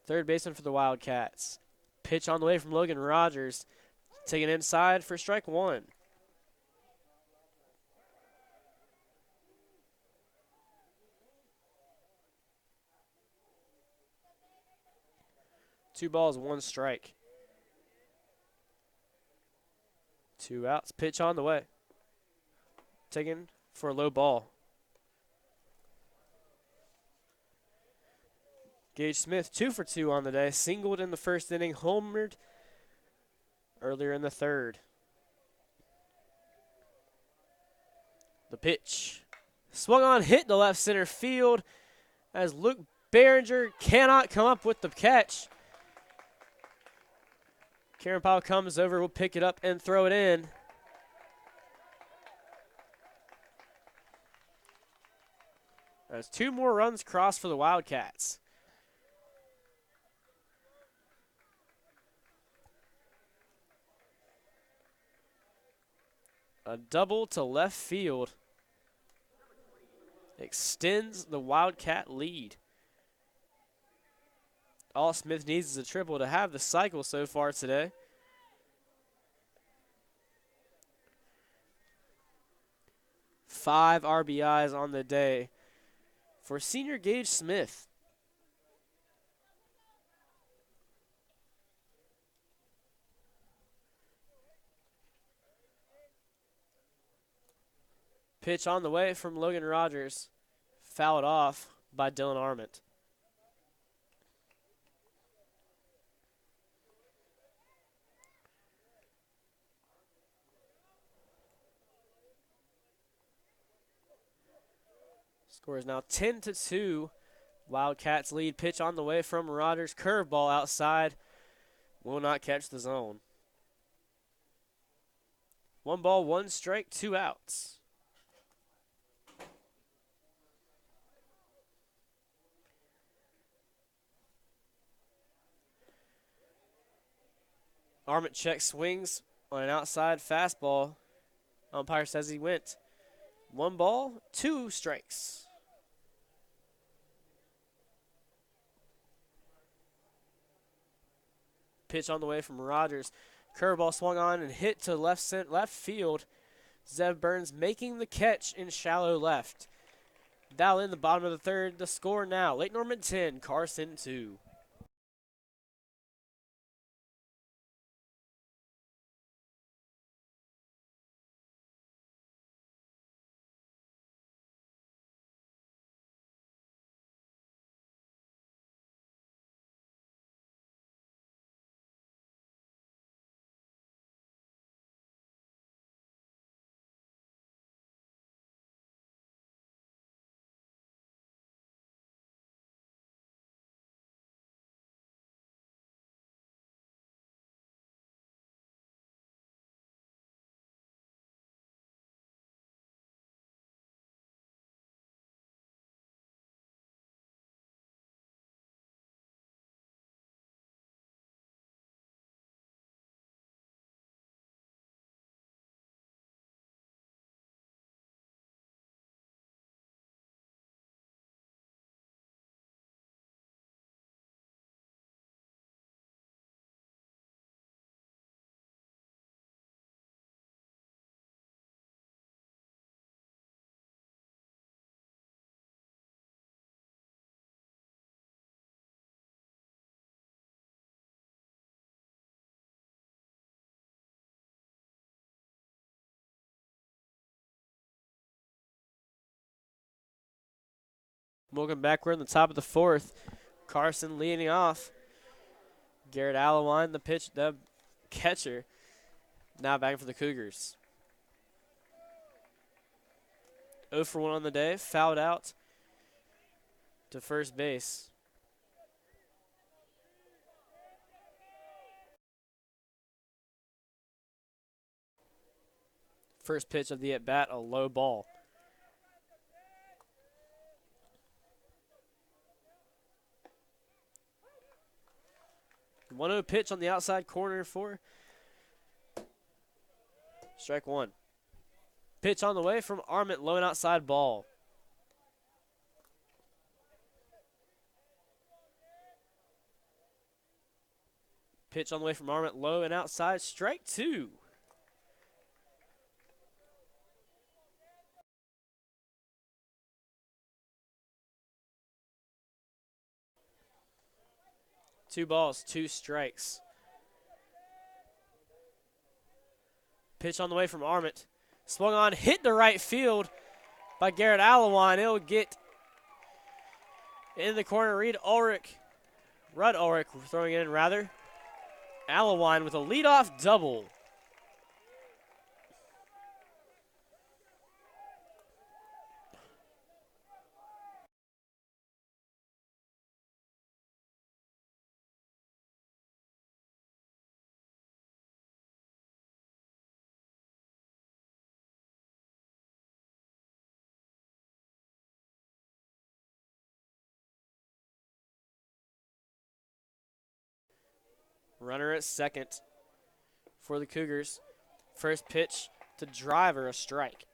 Third baseman for the Wildcats. Pitch on the way from Logan Rogers. Taken inside for strike 1. Two balls, 1 strike. 2 outs. Pitch on the way. Taken for a low ball. Gage Smith 2 for 2 on the day. Singled in the first inning, homered earlier in the third. The pitch. Swung on, hit to left center field as Luke Behringer cannot come up with the catch. Karen Powell comes over, will pick it up and throw it in. There's 2 more runs crossed for the Wildcats. A double to left field extends the Wildcat lead. All Smith needs is a triple to have the cycle so far today. Five RBIs on the day for senior Gage Smith. Pitch on the way from Logan Rogers. Fouled off by Dylan Arment. Score is now 10-2. Wildcats lead. Pitch on the way from Rogers. Curveball outside. Will not catch the zone. 1 ball, 1 strike, 2 outs. Arment checks swings on an outside fastball. Umpire says he went. 1 ball, 2 strikes. Pitch on the way from Rogers. Curveball swung on and hit to left field. Zev Burns making the catch in shallow left. Dial in the bottom of the third. The score now, Lake Norman 10, Carson 2. Welcome back. We're in the top of the fourth. Carson leading off. Garrett Allewine, the catcher, now batting for the Cougars. 0 for 1 on the day, fouled out to first base. First pitch of the at-bat, a low ball. The 1-0 pitch on the outside corner for strike one. Pitch on the way from Arment, low and outside ball. Pitch on the way from Arment, low and outside, strike two. Two balls, two strikes. Pitch on the way from Arment. Swung on, hit to right field by Garrett Allewine. It'll get in the corner. Rudd Ulrich throwing in rather. Allewine with a leadoff double. Runner at second for the Cougars. First pitch to Driver, a strike.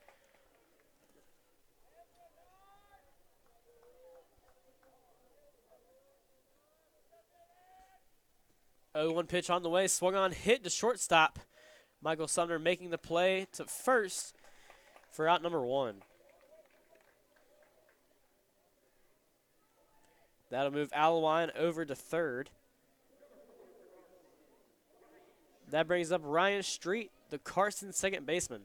Oh, 1 pitch on the way, swung on, hit to shortstop. Michael Sumner making the play to first for out number 1. That'll move Allewine over to third. That brings up Ryan Street, the Carson second baseman.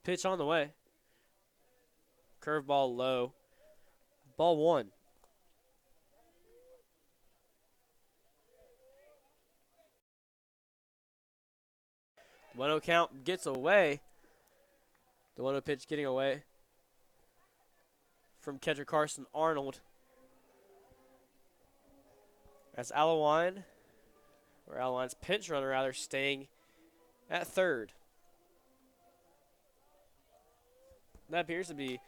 Pitch on the way. Curveball low. Ball 1. 1-0 count gets away. The 1-0 pitch getting away from catcher Carson Arnold. That's Allewine's pinch runner rather, staying at third. That appears to be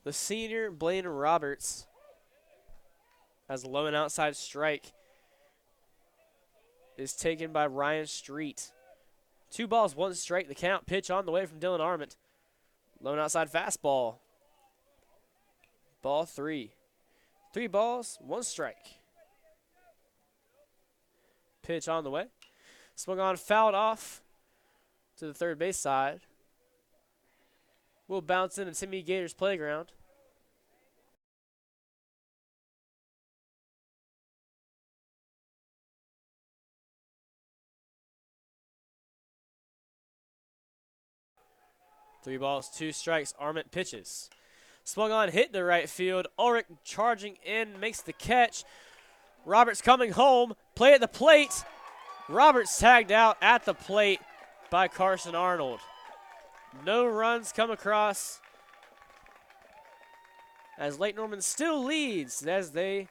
the senior Blaine Roberts, as a low and outside strike is taken by Ryan Street. 2 balls, 1 strike, the count. Pitch on the way from Dylan Arment. Low and outside fastball. Ball 3. 3 balls, 1 strike. Pitch on the way. Swung on, fouled off to the third base side. Will bounce into Intimidator's playground. Three balls, 2 strikes. Arment pitches. Swung on, hit to right field. Ulrich charging in, makes the catch. Roberts coming home. Play at the plate. Roberts tagged out at the plate by Carson Arnold. No runs come across as Lake Norman still leads as they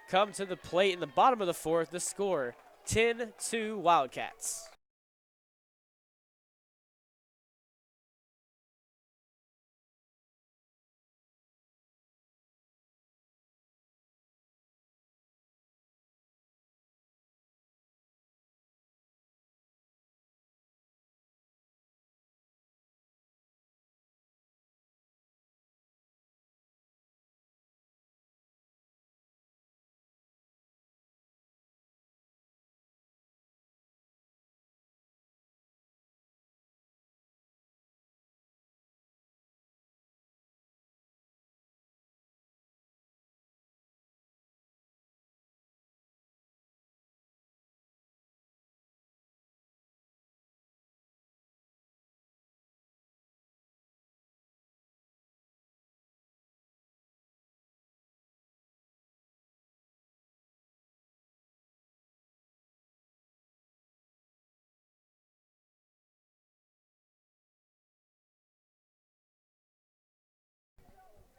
come to the plate in the bottom of the fourth. The score, 10-2 Wildcats.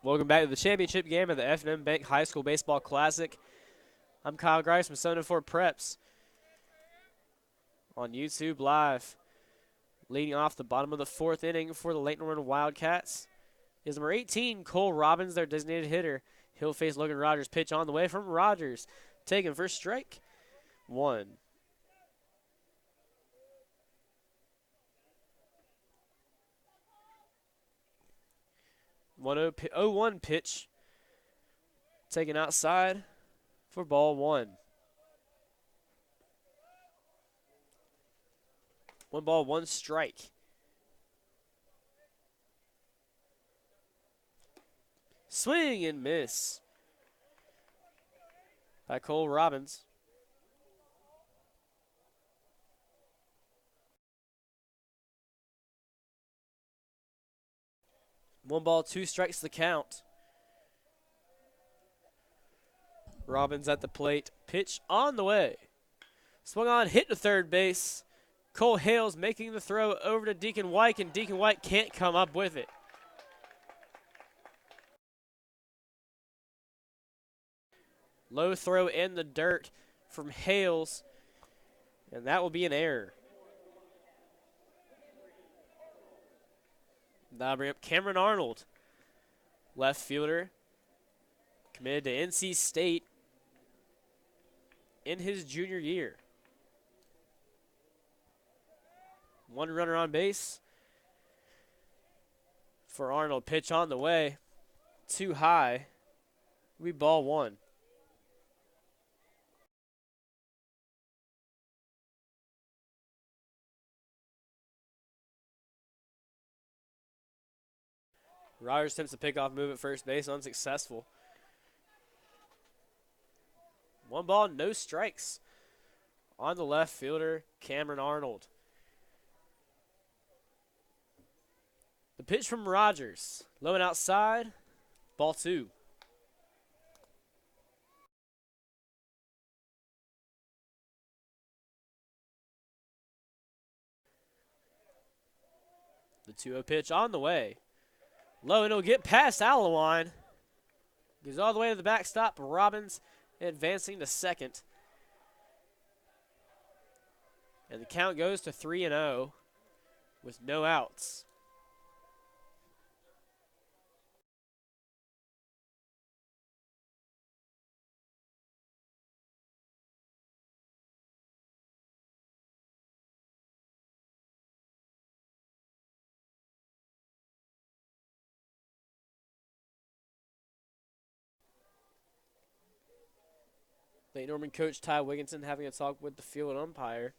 Welcome back to the championship game of the F&M Bank High School Baseball Classic. I'm Kyle Grice from 704 Preps on YouTube Live. Leading off the bottom of the fourth inning for the Lake Norman Wildcats is number 18, Cole Robbins, their designated hitter. He'll face Logan Rogers. Pitch on the way from Rogers. Taken for strike 1. 1-0 pitch taken outside for ball 1. 1 ball, 1 strike. Swing and miss by Cole Robbins. One ball, 2 strikes the count. Robbins at the plate. Pitch on the way. Swung on, hit to third base. Cole Hales making the throw over to Deacon White, and Deacon White can't come up with it. Low throw in the dirt from Hales, and that will be an error. Now bring up Cameron Arnold, left fielder, committed to NC State in his junior year. 1 runner on base for Arnold. Pitch on the way, too high. We ball 1. Rogers attempts to pick off move at first base, unsuccessful. 1 ball, no strikes on the left fielder, Cameron Arnold. The pitch from Rogers, low and outside, ball 2. The 2-0 pitch on the way. Low, and it'll get past Alawan. Goes all the way to the backstop. Robbins advancing to second. And the count goes to 3-0 with no outs. Late Norman coach Ty Wigginton having a talk with the field umpire.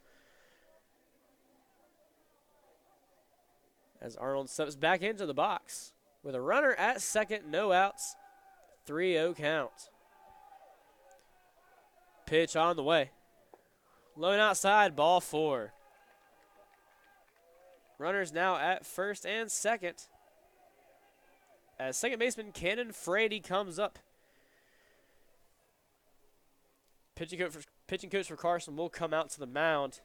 As Arnold steps back into the box with a runner at second, no outs, 3-0 count. Pitch on the way. Low and outside, ball 4. Runners now at first and second. As second baseman Cannon Frady comes up. Pitching coach for Carson will come out to the mound.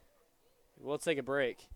We'll take a break.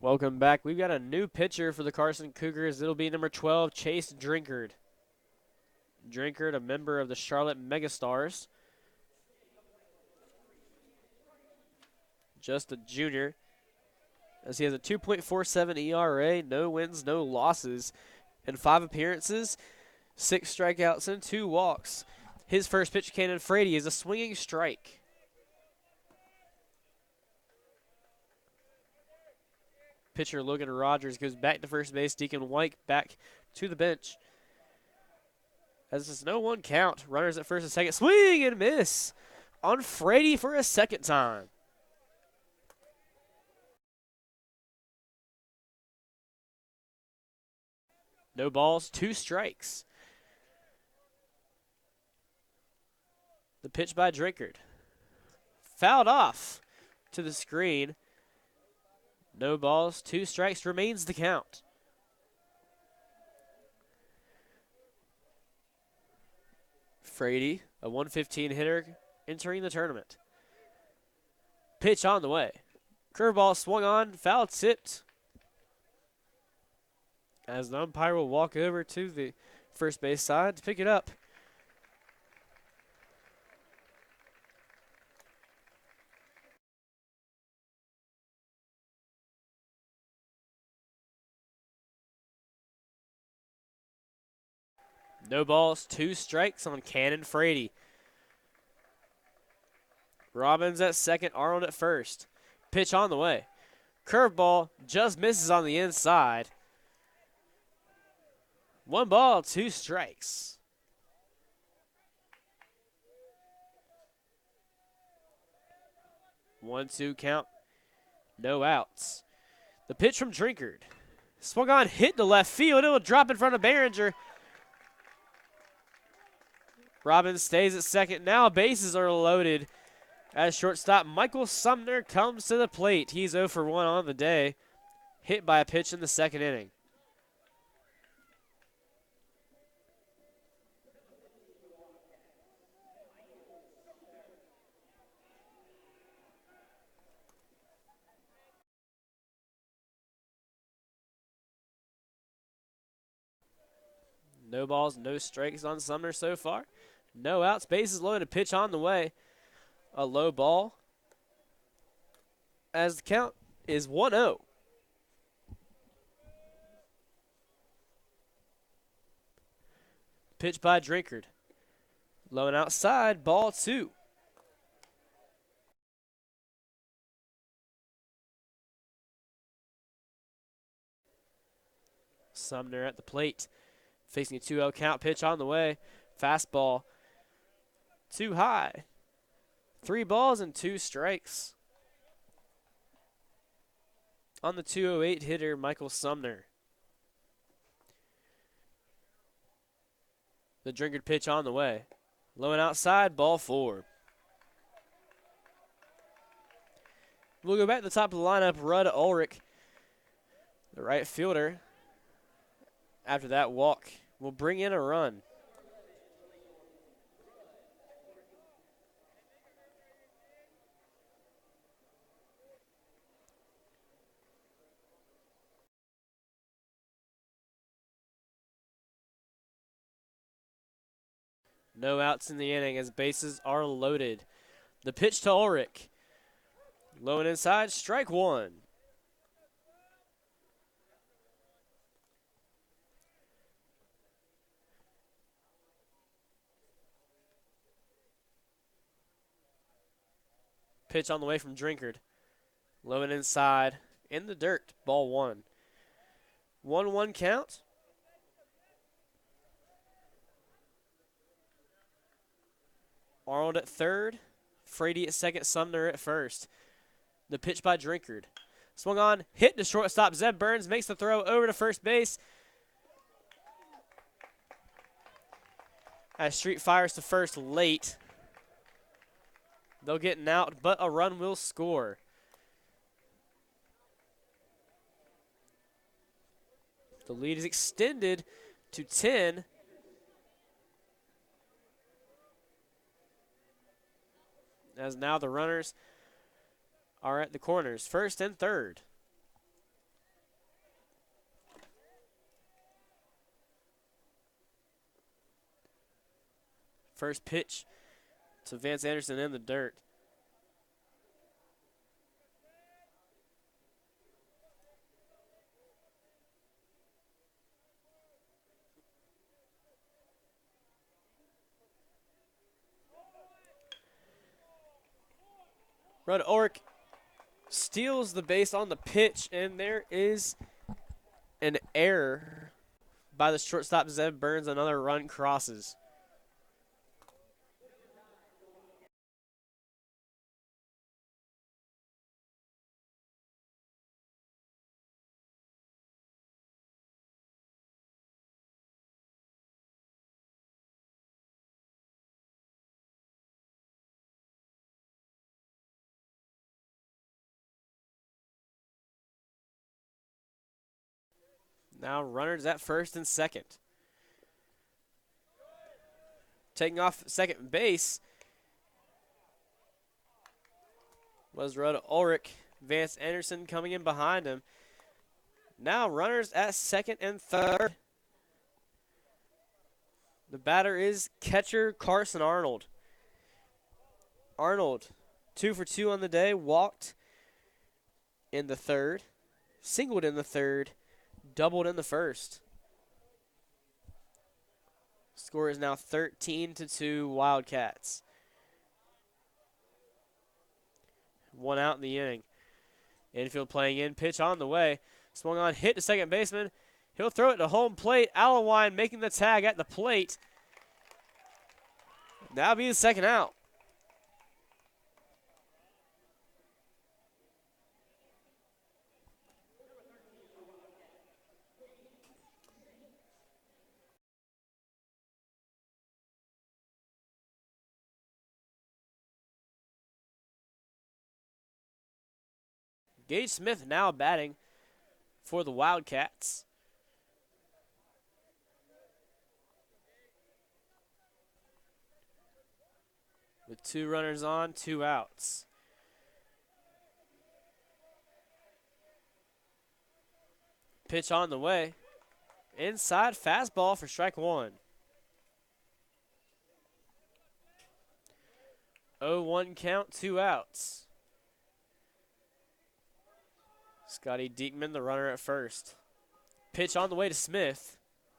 Welcome back. We've got a new pitcher for the Carson Cougars. It'll be number 12, Chase Drinkard. Drinkard, a member of the Charlotte Megastars. Just a junior, as he has a 2.47 ERA, no wins, no losses, in 5 appearances, 6 strikeouts, and 2 walks. His first pitch, Cannon Frady, is a swinging strike. Pitcher Logan Rogers goes back to first base. Deacon White back to the bench. As it's no 1 count. Runners at first and second. Swing and miss on Frady for a second time. No balls, 2 strikes. The pitch by Drinkard. Fouled off to the screen. No balls, 2 strikes remains the count. Frady, a 115 hitter, entering the tournament. Pitch on the way. Curveball swung on, foul tipped. As the umpire will walk over to the first base side to pick it up. No balls, 2 strikes on Cannon Frady. Robbins at second, Arnold at first. Pitch on the way. Curveball just misses on the inside. 1 ball, 2 strikes. 1-2 count. No outs. The pitch from Drinkard. Swung on, hit to left field. It will drop in front of Behringer. Robbins stays at second. Now bases are loaded. As shortstop, Michael Sumner comes to the plate. He's 0 for 1 on the day. Hit by a pitch in the second inning. No balls, no strikes on Sumner so far. No outs, bases loaded, pitch on the way. A low ball as the count is 1-0. Pitch by Drinkard. Low and outside, ball 2. Sumner at the plate, facing a 2-0 count, pitch on the way. Fastball, too high. 3 balls and 2 strikes. On the 208 hitter, Michael Sumner. The Drinkard pitch on the way. Low and outside, ball 4. We'll go back to the top of the lineup. Rudd Ulrich, the right fielder. After that walk, will bring in a run. No outs in the inning as bases are loaded. The pitch to Ulrich. Low and inside, strike 1. Pitch on the way from Drinkard. Low and inside, in the dirt, ball 1. 1-1 count. Arnold at third, Frady at second, Sumner at first. The pitch by Drinkard. Swung on, hit to shortstop. Zeb Burns makes the throw over to first base. As Street fires to first late. They'll get an out, but a run will score. The lead is extended to 10. As now the runners are at the corners, first and third. First pitch to Vance Anderson in the dirt. Rudd Ulrich steals the base on the pitch, and there is an error by the shortstop, Zeb Burns. Another run crosses. Now runners at first and second. Taking off second base was Rudd Ulrich. Vance Anderson coming in behind him. Now runners at second and third. The batter is catcher Carson Arnold. Arnold, 2 for 2 on the day, walked in the third, singled in the third, doubled in the first. Score is now 13-2 Wildcats. 1 out in the inning. Infield playing in, pitch on the way. Swung on, hit to second baseman. He'll throw it to home plate. Allewine making the tag at the plate. That'll be the second out. Gage Smith now batting for the Wildcats. With 2 runners on, 2 outs. Pitch on the way. Inside fastball for strike one. 0-1 count, 2 outs. Scotty Diekman, the runner at first. Pitch on the way to Smith.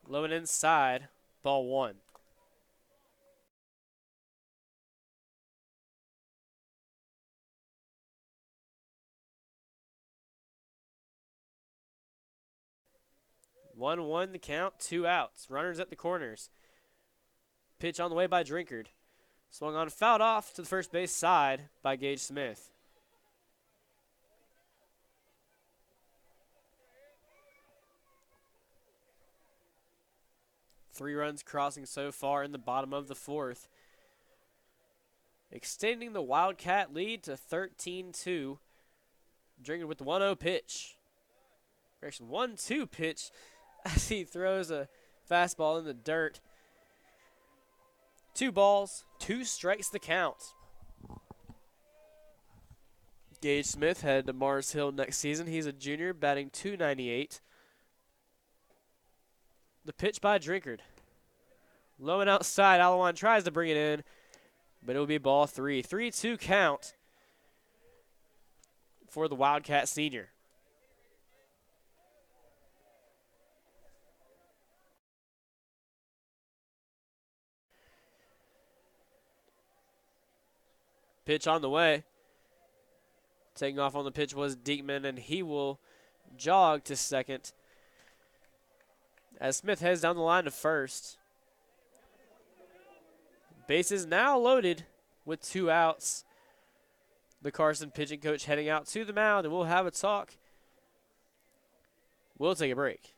Low and inside, ball one. One the count, 2 outs. Runners at the corners. Pitch on the way by Drinkard. Swung on, fouled off to the first base side by Gage Smith. Three runs crossing so far in the bottom of the fourth, extending the Wildcat lead to 13-2. Drinkard with the 1-0 pitch. Direction 1-2 pitch as he throws a fastball in the dirt. 2 balls, 2 strikes the count. Gage Smith headed to Mars Hill next season. He's a junior, batting .298. The pitch by Drinkard. Low and outside, Alawan tries to bring it in, but it will be ball 3. 3-2 count for the Wildcat senior. Pitch on the way. Taking off on the pitch was Diekman, and he will jog to second as Smith heads down the line to first. Bases now loaded with 2 outs. The Carson pitching coach heading out to the mound, and we'll have a talk. We'll take a break.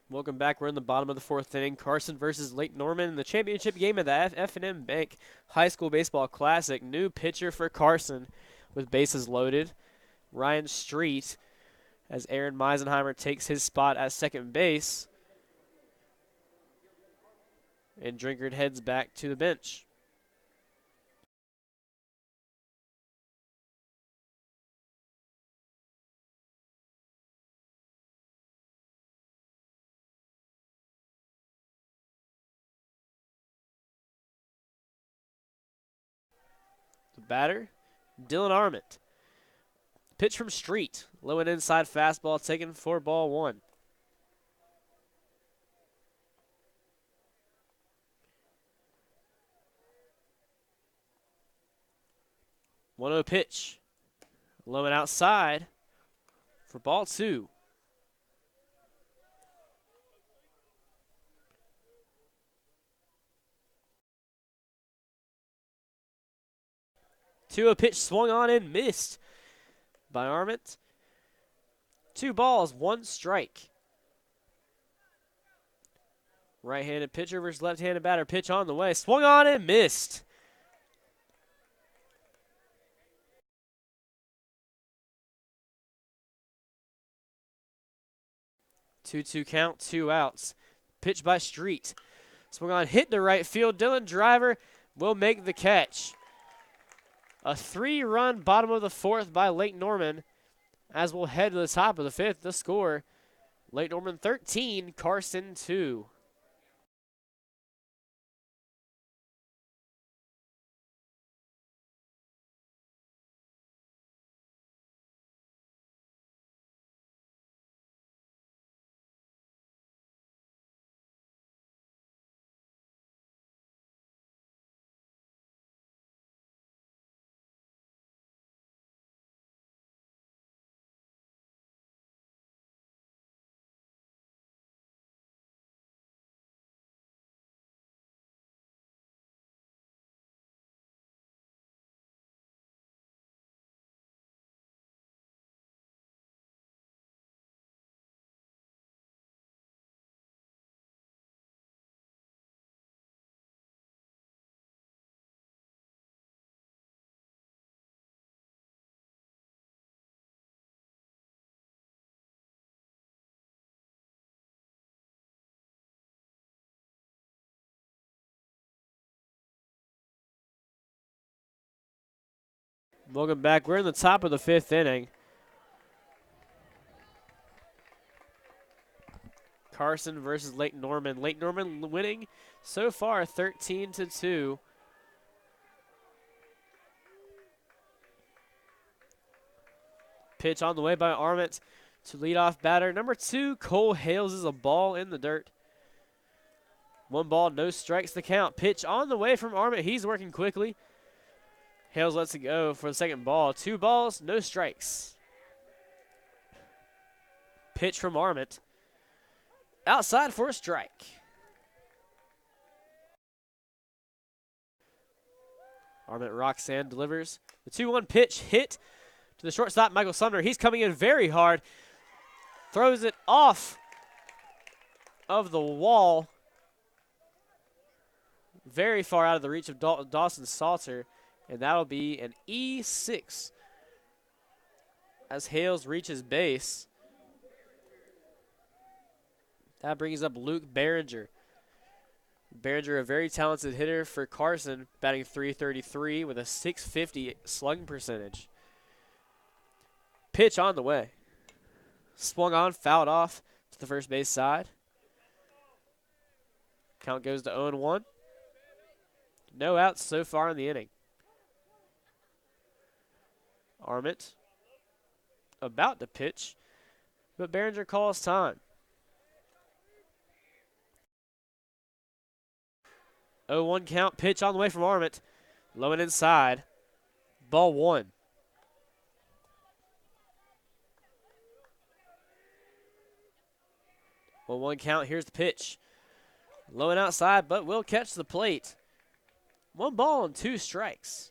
Welcome back. We're in the bottom of the fourth inning. Carson versus Lake Norman in the championship game of the F&M Bank High School Baseball Classic. New pitcher for Carson with bases loaded. Ryan Street as Aaron Meisenheimer takes his spot at second base. And Drinkard heads back to the bench. The batter, Dylan Arment. Pitch from Street. Low and inside fastball taken for ball 1. 1-0 pitch. Low and outside for ball 2. A pitch swung on and missed by Arment. 2 balls, 1 strike. Right-handed pitcher versus left-handed batter. Pitch on the way. Swung on and missed. Two count, 2 outs. Pitch by Street. Swung on, hit to right field. Dylan Driver will make the catch. A 3-run bottom of the 4th by Lake Norman. As we'll head to the top of the 5th, the score, Lake Norman 13, Carson 2. Welcome back. We're in the top of the 5th inning. Carson versus Lake Norman. Lake Norman winning so far 13-2. Pitch on the way by Arment to leadoff batter. Number 2, Cole Hales, is a ball in the dirt. 1 ball, no strikes the count. Pitch on the way from Arment. He's working quickly. Hales lets it go for the 2nd ball. 2 balls, no strikes. Pitch from Arment. Outside for a strike. Arment Roxanne delivers. The 2-1 pitch hit to the shortstop, Michael Sumner. He's coming in very hard. Throws it off of the wall. Very far out of the reach of Dawson Salter. And that'll be an E6 as Hales reaches base. That brings up Luke Behringer. Behringer, a very talented hitter for Carson, batting .333 with a .650 slugging percentage. Pitch on the way. Swung on, fouled off to the first base side. Count goes to 0-1. No outs so far in the inning. Arment about to pitch, but Behringer calls time. 0-1 count, pitch on the way from Arment. Low and inside. Ball 1. Well, 1 count, here's the pitch. Low and outside, but will catch the plate. 1 ball and 2 strikes.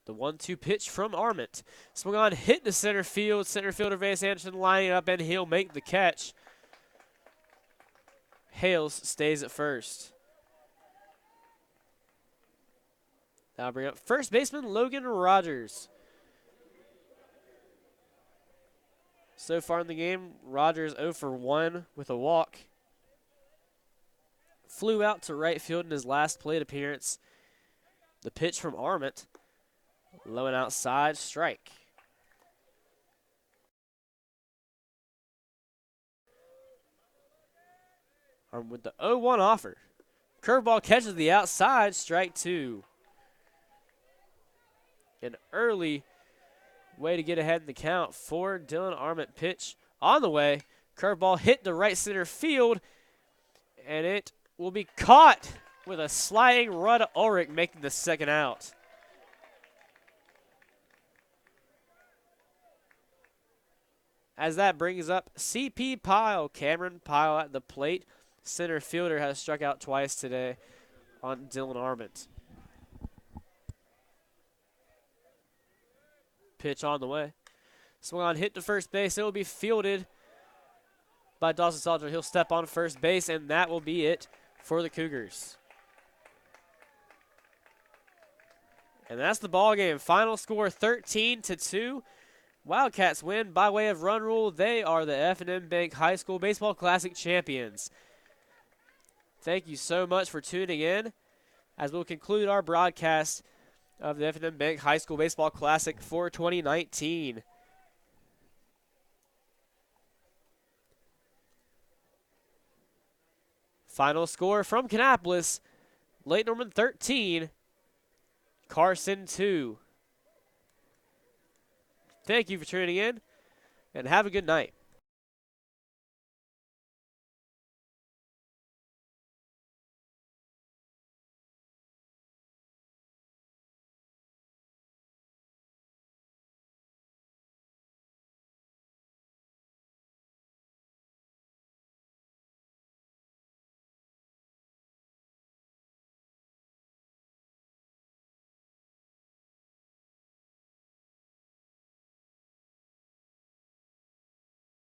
The 1-2 pitch from Arment. Swung on, hit to center field. Center fielder Vance Anderson lining up, and he'll make the catch. Hales stays at first. That'll bring up first baseman Logan Rogers. So far in the game, Rogers 0 for 1 with a walk. Flew out to right field in his last plate appearance. The pitch from Arment. Low and outside, strike. Armed with the 0-1 offer. Curveball catches the outside, strike 2. An early way to get ahead in the count for Dylan Arment. Pitch on the way. Curveball hit to right center field, and it will be caught with a sliding run to Ulrich, making the 2nd out. As that brings up C.P. Pyle, Cameron Pyle at the plate. Center fielder has struck out twice today on Dylan Arment. Pitch on the way. Swung on, hit to first base. It will be fielded by Dawson Salter. He'll step on first base, and that will be it for the Cougars. And that's the ball game. Final score 13-2. Wildcats win by way of run rule. They are the F&M Bank High School Baseball Classic champions. Thank you so much for tuning in as we'll conclude our broadcast of the F&M Bank High School Baseball Classic for 2019. Final score from Kannapolis, Lake Norman 13, Carson 2. Thank you for tuning in, and have a good night.